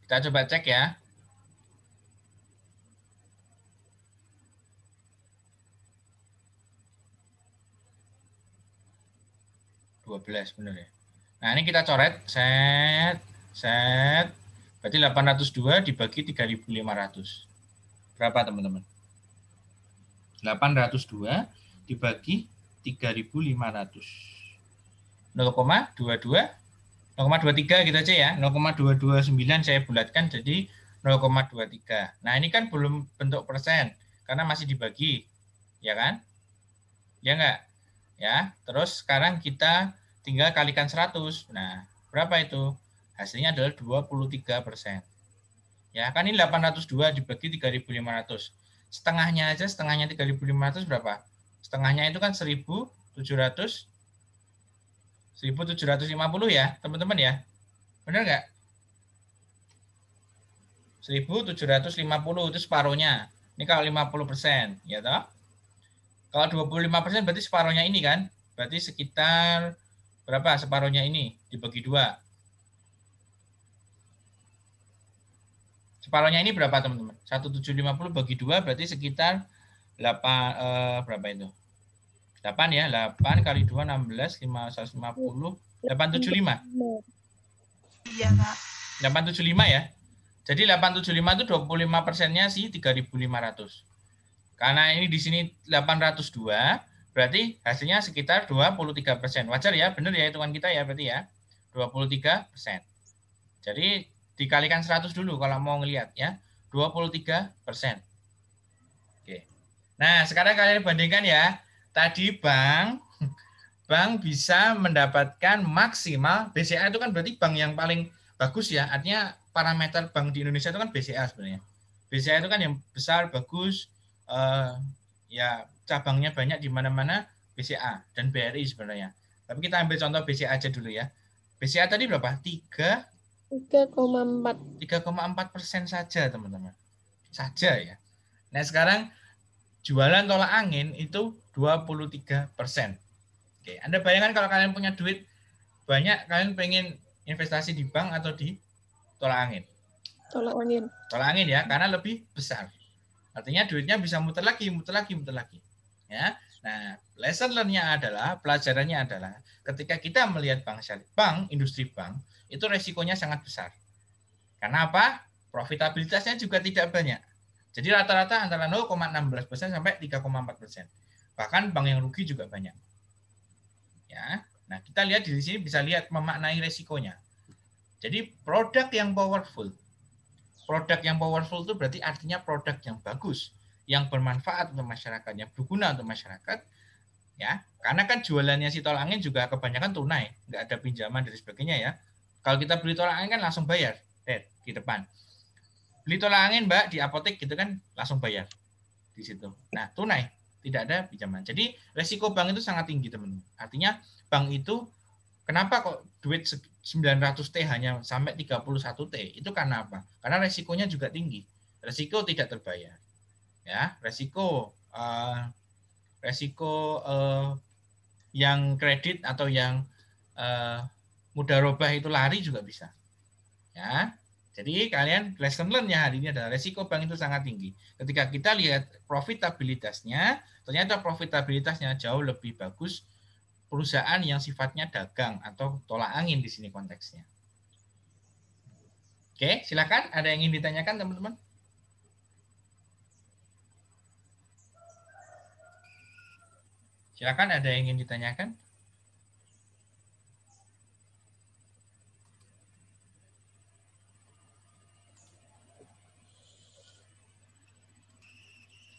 Kita coba cek ya. Benar ya. Nah, ini kita coret, set. Berarti 802 dibagi 3.500. Berapa, teman-teman? 802 dibagi 3.500. 0,22, 0,23 gitu aja ya. 0,229 saya bulatkan jadi 0,23. Nah, ini kan belum bentuk persen karena masih dibagi. Ya kan? Ya enggak? Ya, terus sekarang kita tinggal kalikan 100. Nah, berapa itu? Hasilnya adalah 23%. Ya, kan ini 802 dibagi 3.500. Setengahnya 3.500 berapa? Setengahnya itu kan 1.750 ya, teman-teman ya. Benar nggak? 1.750 itu separuhnya. Ini kalau 50%, ya toh? Kalau 25% berarti separuhnya ini kan? Berarti sekitar berapa separuhnya ini dibagi 2? Separuhnya ini berapa, teman-teman? 1.750 bagi 2 berarti sekitar 8 berapa itu? 8 ya, 8 kali 2 16 550 875. Iya, Pak. 875 ya. Jadi 875 itu 25%-nya sih 3.500. Karena ini di sini 802, berarti hasilnya sekitar 23%. Wajar ya, benar ya hitungan kita ya berarti ya. 23%. Jadi dikalikan 100 dulu kalau mau ngelihat ya. 23%. Oke. Nah, sekarang kalian bandingkan ya. Tadi bank bisa mendapatkan maksimal BCA itu kan berarti bank yang paling bagus ya. Artinya parameter bank di Indonesia itu kan BCA sebenarnya. BCA itu kan yang besar, bagus, ya cabangnya banyak di mana-mana BCA dan BRI sebenarnya. Tapi kita ambil contoh BCA aja dulu ya. BCA tadi berapa? 3,4% saja, teman-teman. Saja ya. Nah, sekarang jualan tolak angin itu 23%. Oke, Anda bayangkan kalau kalian punya duit banyak, kalian pengen investasi di bank atau di tolak angin? Tolak angin. Tolak angin ya, karena lebih besar. Artinya duitnya bisa muter lagi. Ya. Nah, lesson learn-nya adalah, pelajarannya adalah ketika kita melihat bank, industri bank, itu resikonya sangat besar. Karena apa? Profitabilitasnya juga tidak banyak. Jadi rata-rata antara 0,16% sampai 3,4%. Bahkan bank yang rugi juga banyak. Ya. Nah, kita lihat di sini bisa lihat memaknai resikonya. Jadi produk yang powerful itu berarti artinya produk yang bagus, yang bermanfaat untuk masyarakat, yang berguna untuk masyarakat, Ya, karena kan jualannya si tolak angin juga kebanyakan tunai, nggak ada pinjaman dan sebagainya ya. Kalau kita beli tolak angin kan langsung bayar, di depan. Beli tolak angin Mbak di apotek gitu kan langsung bayar di situ. Nah, tunai, tidak ada pinjaman. Jadi resiko bank itu sangat tinggi teman-teman. Artinya bank itu kenapa kok duit 900T hanya sampai 31T? Itu karena apa? Karena resikonya juga tinggi. Resiko tidak terbayar. Ya, resiko yang kredit atau yang mudharabah itu lari juga bisa. Ya. Jadi kalian lesson learn ya hari ini adalah resiko bank itu sangat tinggi. Ketika kita lihat profitabilitasnya, ternyata profitabilitasnya jauh lebih bagus perusahaan yang sifatnya dagang atau tolak angin di sini konteksnya. Oke, silakan. Ada yang ingin ditanyakan teman-teman? Silakan, ada yang ingin ditanyakan?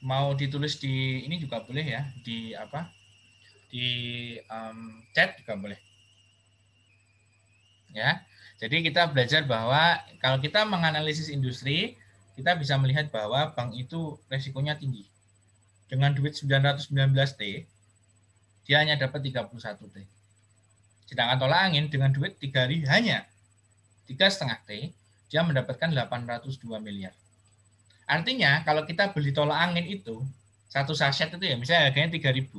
Mau ditulis di ini juga boleh ya, di apa? Di chat juga boleh. Ya. Jadi kita belajar bahwa kalau kita menganalisis industri, kita bisa melihat bahwa bank itu resikonya tinggi. Dengan duit 919T, dia hanya dapat 31T. Sedangkan tolak angin dengan duit 3 hari hanya 3,5T, dia mendapatkan 802 miliar. Artinya kalau kita beli tolak angin itu, satu saset itu ya, misalnya harganya 3.000.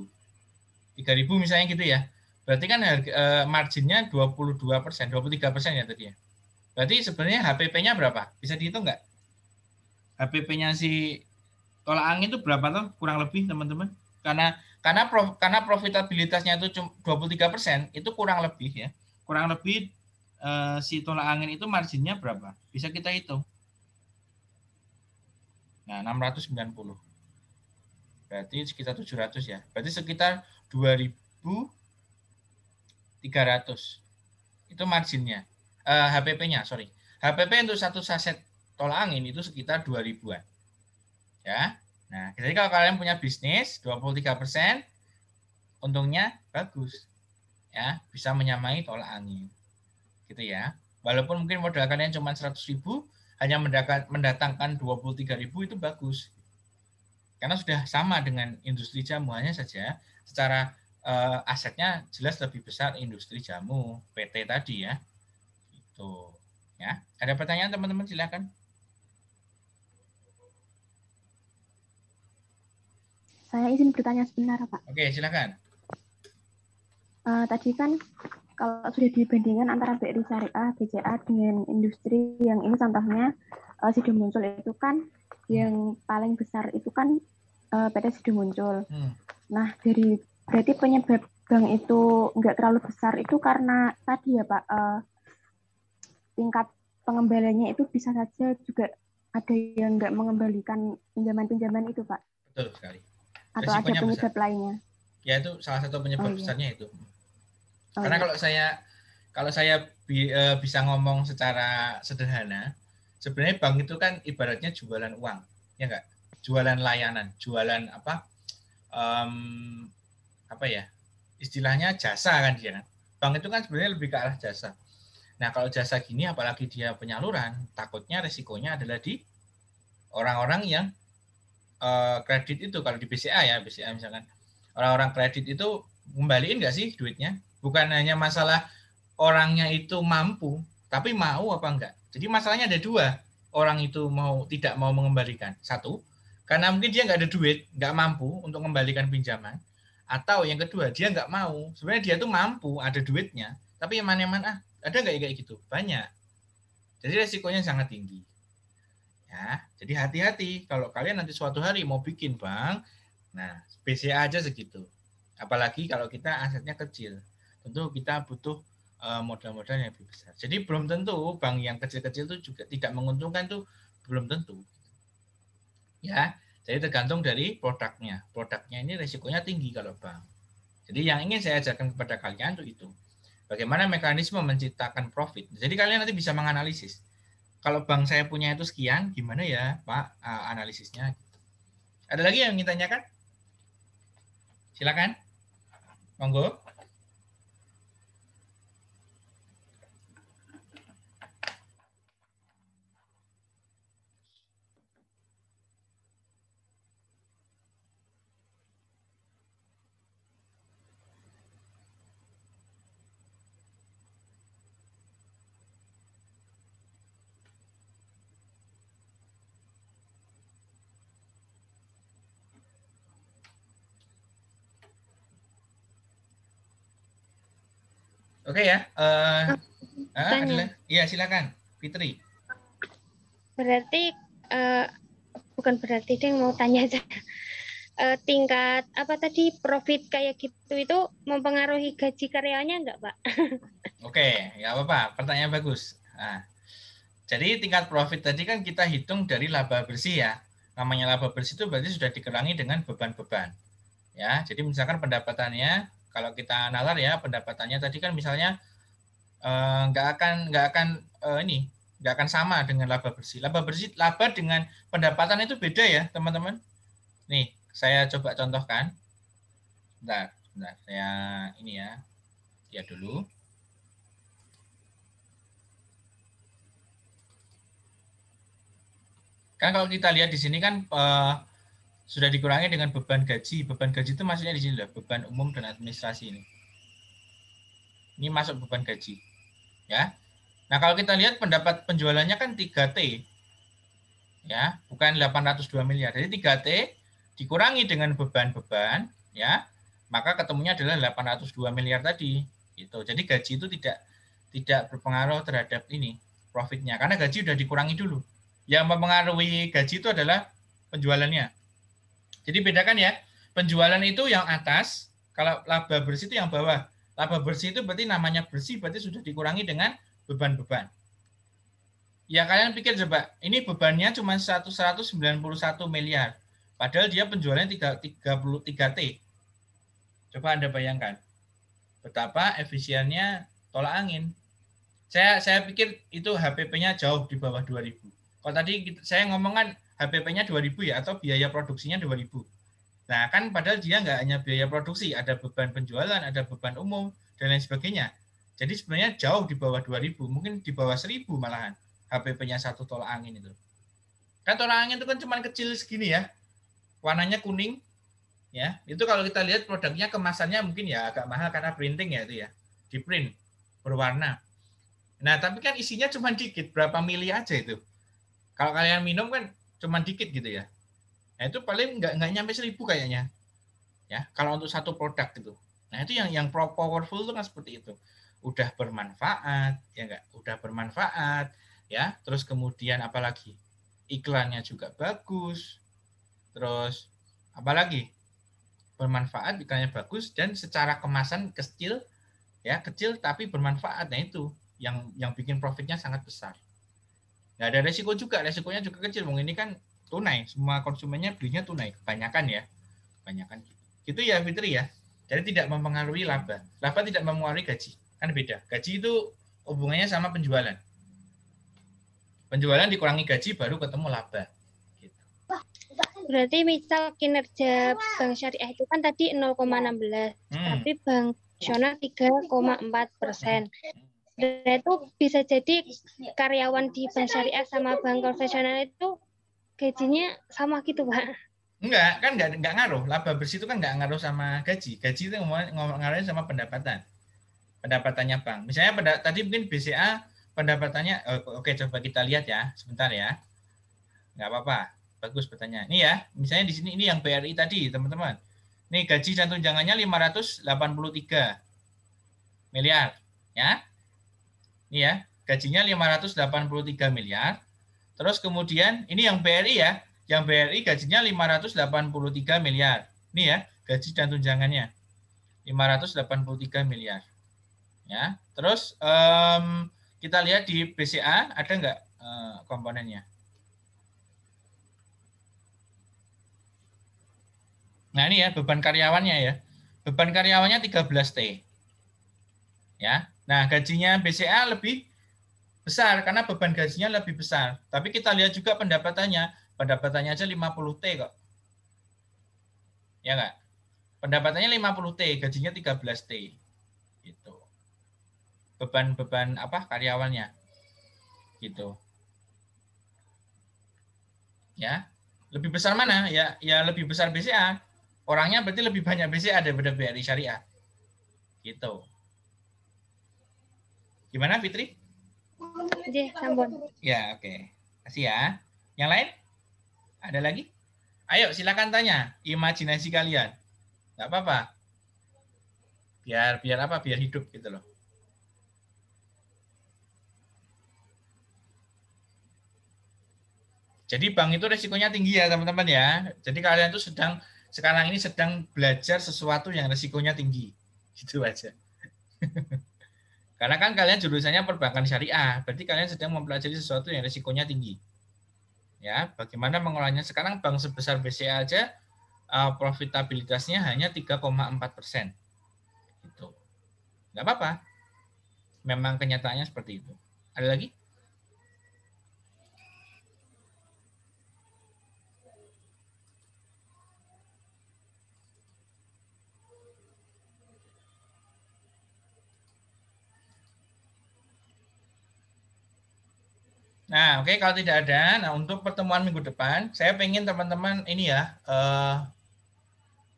3.000 misalnya gitu ya. Berarti kan marginnya 22%, 23% ya tadi ya. Berarti sebenarnya HPP-nya berapa? Bisa dihitung nggak? HPP-nya si tolak angin itu berapa tuh kurang lebih teman-teman? Karena profitabilitasnya itu cuma 23%, itu kurang lebih ya. Kurang lebih si tolak angin itu marginnya berapa? Bisa kita hitung. Nah, 690. Berarti sekitar 700 ya. Berarti sekitar 2.300. Itu marginnya. HPP-nya, sorry. HPP untuk satu saset tolak angin itu sekitar 2.000-an. Ya. Nah, jadi kalau kalian punya bisnis 23%, untungnya bagus. Ya, bisa menyamai tolak angin. Gitu ya. Walaupun mungkin modal kalian cuma 100.000, hanya mendatangkan 23.000 itu bagus. Karena sudah sama dengan industri jamu, hanya saja secara asetnya jelas lebih besar industri jamu PT tadi ya. Itu ya. Ada pertanyaan teman-teman, silakan. Saya izin bertanya sebentar, Pak. Oke, silakan. Tadi kan kalau sudah dibandingkan antara BRI Syariah, BCA dengan industri yang ini contohnya Sido Muncul itu kan yang paling besar itu kan PT Sido Muncul. Nah, berarti penyebab bank itu nggak terlalu besar itu karena tadi ya Pak, tingkat pengembaliannya itu bisa saja juga ada yang nggak mengembalikan pinjaman-pinjaman itu Pak. Betul sekali. Atau ada penyebab lainnya? Ya, itu salah satu penyebab besarnya itu. Karena iya. kalau saya bisa ngomong secara sederhana, sebenarnya bank itu kan ibaratnya jualan uang, ya enggak? Jualan layanan, jualan apa ya? Istilahnya jasa kan dia kan. Bank itu kan sebenarnya lebih ke arah jasa. Nah, kalau jasa gini apalagi dia penyaluran, takutnya resikonya adalah di orang-orang yang kredit itu. Kalau di BCA ya, BCA misalkan orang-orang kredit itu kembaliin nggak sih duitnya? Bukan hanya masalah orangnya itu mampu, tapi mau apa enggak. Jadi masalahnya ada dua. Orang itu tidak mau mengembalikan. Satu, karena mungkin dia nggak ada duit, nggak mampu untuk mengembalikan pinjaman. Atau yang kedua, dia nggak mau. Sebenarnya dia tuh mampu, ada duitnya. Tapi yang mana ada nggak kayak gitu? Banyak. Jadi resikonya sangat tinggi. Ya, jadi hati-hati kalau kalian nanti suatu hari mau bikin bank, nah BCA aja segitu. Apalagi kalau kita asetnya kecil, tentu kita butuh modal-modal yang lebih besar. Jadi belum tentu bank yang kecil-kecil itu juga tidak menguntungkan tuh, belum tentu. Ya, jadi tergantung dari produknya. Produknya ini resikonya tinggi kalau bank. Jadi yang ingin saya ajarkan kepada kalian itu. Bagaimana mekanisme menciptakan profit. Jadi kalian nanti bisa menganalisis. Kalau bank saya punya itu sekian, gimana ya Pak analisisnya? Ada lagi yang ingin tanyakan? Silakan. Monggo. Oke ya. Iya, silakan, Fitri. Berarti bukan berarti deh, mau tanya aja. Tingkat apa tadi profit kayak gitu itu mempengaruhi gaji karyawannya enggak, Pak? Oke, ya apa-apa. Pertanyaan bagus. Nah, jadi tingkat profit tadi kan kita hitung dari laba bersih ya. Namanya laba bersih itu berarti sudah dikurangi dengan beban-beban. Ya, jadi misalkan pendapatannya, kalau kita nalar ya, pendapatannya tadi kan misalnya nggak akan sama dengan laba bersih. Laba dengan pendapatan itu beda ya, teman-teman. Nih, saya coba contohkan. Bentar, saya ini ya, lihat dulu. Kan kalau kita lihat di sini kan sudah dikurangi dengan beban gaji. Beban gaji itu maksudnya di sini lah, beban umum dan administrasi ini. Ini masuk beban gaji. Ya. Nah, kalau kita lihat pendapat penjualannya kan 3T. Ya, bukan 802 miliar. Jadi 3T dikurangi dengan beban-beban, ya, maka ketemunya adalah 802 miliar tadi. Gitu. Jadi gaji itu tidak berpengaruh terhadap ini profitnya, karena gaji sudah dikurangi dulu. Yang mempengaruhi gaji itu adalah penjualannya. Jadi bedakan ya, penjualan itu yang atas, kalau laba bersih itu yang bawah. Laba bersih itu berarti namanya bersih, berarti sudah dikurangi dengan beban-beban. Ya kalian pikir coba, ini bebannya cuma 191 miliar. Padahal dia penjualannya 33T. Coba Anda bayangkan. Betapa efisiennya tolak angin. Saya pikir itu HPP-nya jauh di bawah 2000. Kalau tadi saya ngomong kan HPP-nya 2000 ya, atau biaya produksinya 2000. Nah kan padahal dia nggak hanya biaya produksi, ada beban penjualan, ada beban umum, dan lain sebagainya. Jadi sebenarnya jauh di bawah 2000, mungkin di bawah 1000 malahan. HPP-nya satu tolak angin itu. Kan tolak angin itu kan cuma kecil segini ya. Warnanya kuning. Ya, itu kalau kita lihat produknya, kemasannya mungkin ya agak mahal karena printing ya itu ya. Di print berwarna. Nah, tapi kan isinya cuma dikit, berapa mili aja itu. Kalau kalian minum kan cuma dikit gitu ya. Nah, itu paling nggak nyampe 1000 kayaknya. Ya, kalau untuk satu produk gitu. Nah, itu yang powerful itu kan seperti itu. Udah bermanfaat, ya enggak? Udah bermanfaat, ya. Terus kemudian apalagi? Iklannya juga bagus. Terus apalagi? Bermanfaat, iklannya bagus, dan secara kemasan kecil, ya, kecil tapi bermanfaat. Nah, itu yang bikin profitnya sangat besar. Nggak ada resiko juga, resikonya juga kecil. Mungkin ini kan tunai, semua konsumennya belinya tunai, kebanyakan ya. Kebanyakan gitu ya Fitri ya. Jadi tidak mempengaruhi laba. Laba tidak mempengaruhi gaji. Kan beda. Gaji itu hubungannya sama penjualan. Penjualan dikurangi gaji baru ketemu laba. Gitu. Berarti misal kinerja bank syariah itu kan tadi 0,16, tapi bank nasional 3,4%. Dan itu bisa jadi karyawan di bank syariah sama bank konvensional itu gajinya sama gitu, Pak? Enggak, kan enggak ngaruh. Laba bersih itu kan enggak ngaruh sama gaji. Gaji itu ngaruhnya sama pendapatan. Pendapatannya bank. Misalnya tadi mungkin BCA pendapatannya, oke, coba kita lihat ya, sebentar ya. Enggak apa-apa. Bagus pertanyaan. Ini ya, misalnya di sini ini yang BRI tadi, teman-teman. Ini gaji dan tunjangannya 583 miliar, ya. Ini ya, gajinya 583 miliar. Terus kemudian ini yang BRI ya, yang BRI gajinya 583 miliar. Ini ya, gaji dan tunjangannya 583 miliar. Ya, terus kita lihat di BCA ada nggak komponennya? Nah ini ya beban karyawannya ya, beban karyawannya 13T. Ya, nah gajinya BCA lebih besar karena beban gajinya lebih besar. Tapi kita lihat juga pendapatannya aja 50T kok. Ya nggak? Pendapatannya 50T, gajinya 13T. Gitu. Beban apa karyawannya. Gitu. Ya. Lebih besar mana? Ya lebih besar BCA. Orangnya berarti lebih banyak BCA daripada BRI Syariah. Gitu. Gimana Fitri? Sampun. Ya, oke. Kasih ya. Yang lain? Ada lagi? Ayo silakan tanya. Imajinasi kalian. Nggak apa-apa. Biar apa? Biar hidup gitu loh. Jadi bank itu resikonya tinggi ya teman-teman ya. Jadi kalian tuh sekarang ini sedang belajar sesuatu yang resikonya tinggi. Gitu aja. Karena kan kalian jurusannya perbankan syariah, berarti kalian sedang mempelajari sesuatu yang resikonya tinggi. Ya, bagaimana mengelolanya? Sekarang bank sebesar BCA aja profitabilitasnya hanya 3,4%. Gitu. Nggak apa-apa. Memang kenyataannya seperti itu. Ada lagi? Nah, oke, kalau tidak ada, nah untuk pertemuan minggu depan, saya pengen teman-teman ini ya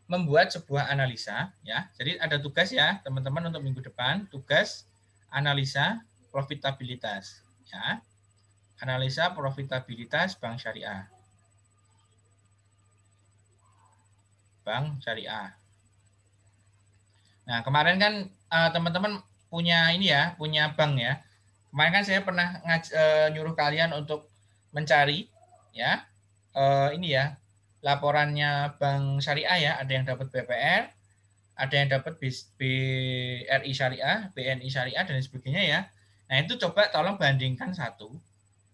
membuat sebuah analisa, ya. Jadi ada tugas ya, teman-teman untuk minggu depan, tugas analisa profitabilitas, ya. Analisa profitabilitas bank syariah. Bank syariah. Nah, kemarin kan teman-teman punya ini ya, punya bank ya. Kemarin kan saya pernah nyuruh kalian untuk mencari ya ini ya laporannya bank syariah ya. Ada yang dapat BPR, ada yang dapat BRI syariah, BNI syariah dan sebagainya ya. Nah itu coba tolong bandingkan satu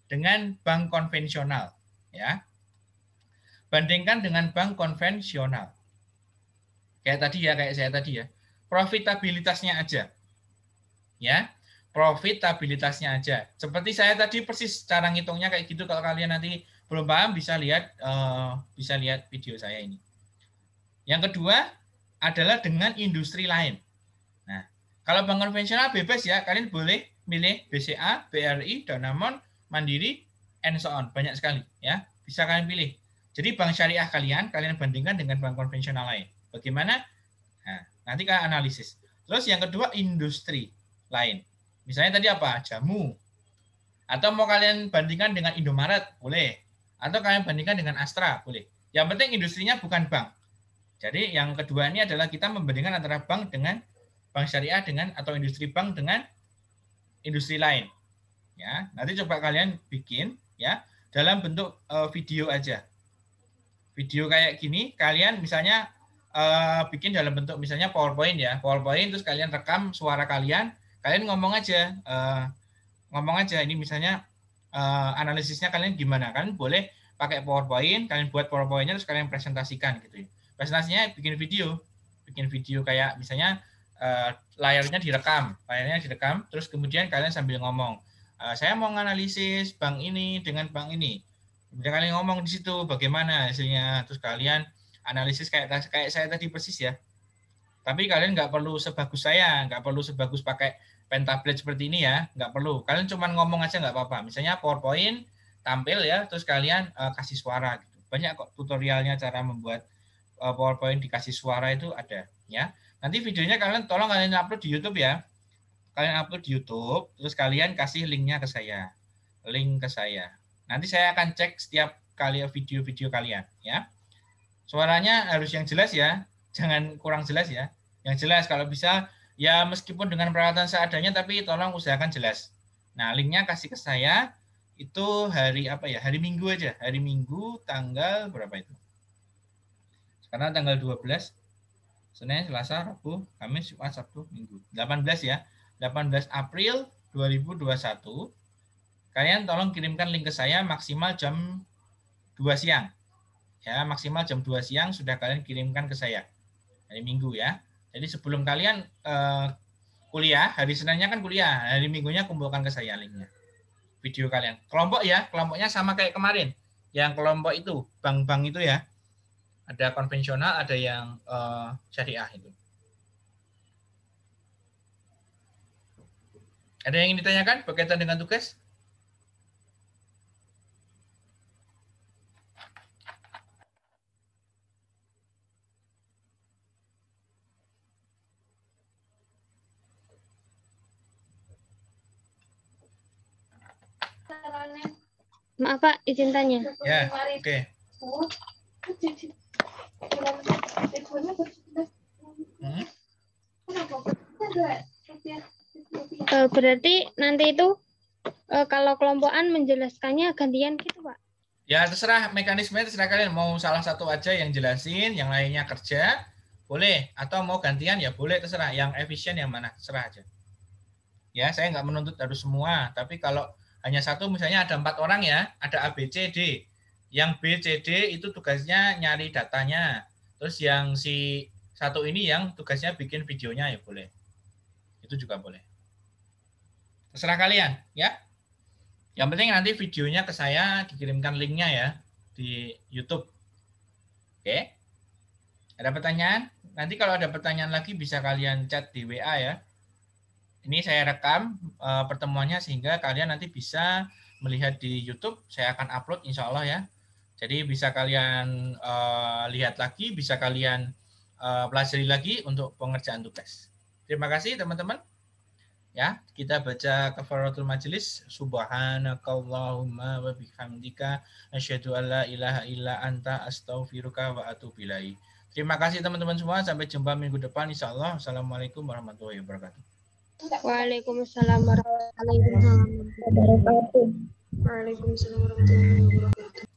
dengan bank konvensional ya. Bandingkan dengan bank konvensional. Kayak tadi ya, kayak saya tadi ya. Profitabilitasnya aja. Ya. Profitabilitasnya aja. Seperti saya tadi persis cara ngitungnya kayak gitu. Kalau kalian nanti belum paham bisa lihat video saya ini. Yang kedua adalah dengan industri lain. Nah, kalau bank konvensional bebas ya, kalian boleh milih BCA, BRI, Danamon, Mandiri, and so on. Banyak sekali ya. Bisa kalian pilih. Jadi bank syariah kalian bandingkan dengan bank konvensional lain. Bagaimana? Nah, nanti kalian analisis. Terus yang kedua industri lain. Misalnya tadi apa? Jamu. Atau mau kalian bandingkan dengan Indomaret, boleh. Atau kalian bandingkan dengan Astra, boleh. Yang penting industrinya bukan bank. Jadi yang kedua ini adalah kita membandingkan antara bank dengan bank syariah dengan atau industri bank dengan industri lain. Ya, nanti coba kalian bikin ya dalam bentuk video aja. Video kayak gini, kalian misalnya bikin dalam bentuk misalnya PowerPoint ya, PowerPoint terus kalian rekam suara kalian ngomong aja ini misalnya analisisnya kalian gimana, kalian boleh pakai PowerPoint, kalian buat PowerPoint-nya terus kalian presentasikan gitu ya. Presentasinya bikin video kayak misalnya layarnya direkam terus kemudian kalian sambil ngomong saya mau menganalisis bank ini dengan bank ini, kemudian kalian ngomong di situ bagaimana hasilnya, terus kalian analisis kayak saya tadi persis ya. Tapi kalian nggak perlu sebagus saya, nggak perlu sebagus pakai pen tablet seperti ini ya, nggak perlu. Kalian cuma ngomong aja nggak apa-apa. Misalnya PowerPoint tampil ya, terus kalian kasih suara. Gitu. Banyak kok tutorialnya cara membuat PowerPoint dikasih suara itu ada ya. Nanti videonya kalian upload di YouTube ya. Kalian upload di YouTube, terus kalian kasih linknya ke saya. Link ke saya. Nanti saya akan cek setiap kali video-video kalian ya. Suaranya harus yang jelas ya, jangan kurang jelas ya. Yang jelas kalau bisa ya meskipun dengan peralatan seadanya tapi tolong usahakan jelas. Nah, linknya kasih ke saya itu hari apa ya? Hari Minggu aja. Hari Minggu tanggal berapa itu? Sekarang tanggal 12. Senin, Selasa, Rabu, Kamis, Jumat, Sabtu, Minggu. 18 ya. 18 April 2021. Kalian tolong kirimkan link ke saya maksimal jam 2 siang. Ya, maksimal jam 2 siang sudah kalian kirimkan ke saya. Hari Minggu ya. Jadi sebelum kalian kuliah, hari Seninnya kan kuliah, hari Minggunya kumpulkan ke saya linknya. Video kalian. Kelompok ya, kelompoknya sama kayak kemarin. Yang kelompok itu, bank-bank itu ya. Ada konvensional, ada yang syariah itu. Ada yang ingin ditanyakan berkaitan dengan tugas? Maaf Pak, izin tanya. Ya, oke. Berarti nanti itu kalau kelompokan menjelaskannya gantian gitu Pak? Ya terserah, mekanismenya terserah kalian. Mau salah satu aja yang jelasin, yang lainnya kerja, boleh. Atau mau gantian ya boleh, terserah. Yang efisien yang mana, terserah aja. Ya, saya nggak menuntut harus semua. Tapi kalau hanya satu, misalnya ada 4 orang ya, ada A, B, C, D. Yang B, C, D itu tugasnya nyari datanya. Terus yang si satu ini yang tugasnya bikin videonya ya boleh. Itu juga boleh. Terserah kalian, ya. Yang penting nanti videonya ke saya, dikirimkan linknya ya di YouTube. Oke? Ada pertanyaan? Nanti kalau ada pertanyaan lagi bisa kalian chat di WA ya. Ini saya rekam pertemuannya sehingga kalian nanti bisa melihat di YouTube. Saya akan upload insya Allah ya. Jadi bisa kalian lihat lagi, bisa kalian pelajari lagi untuk pengerjaan tugas. Terima kasih teman-teman. Ya, kita baca kafaratul majelis. Subhanakallahumma wa bihamdika asyhadu an la ilaha illa anta astaghfiruka wa atubu ilaik. Terima kasih teman-teman semua. Sampai jumpa minggu depan insyaallah. Assalamualaikum warahmatullahi wabarakatuh. Waalaikumsalam warahmatullahi wabarakatuh. Waalaikumsalam warahmatullahi wabarakatuh.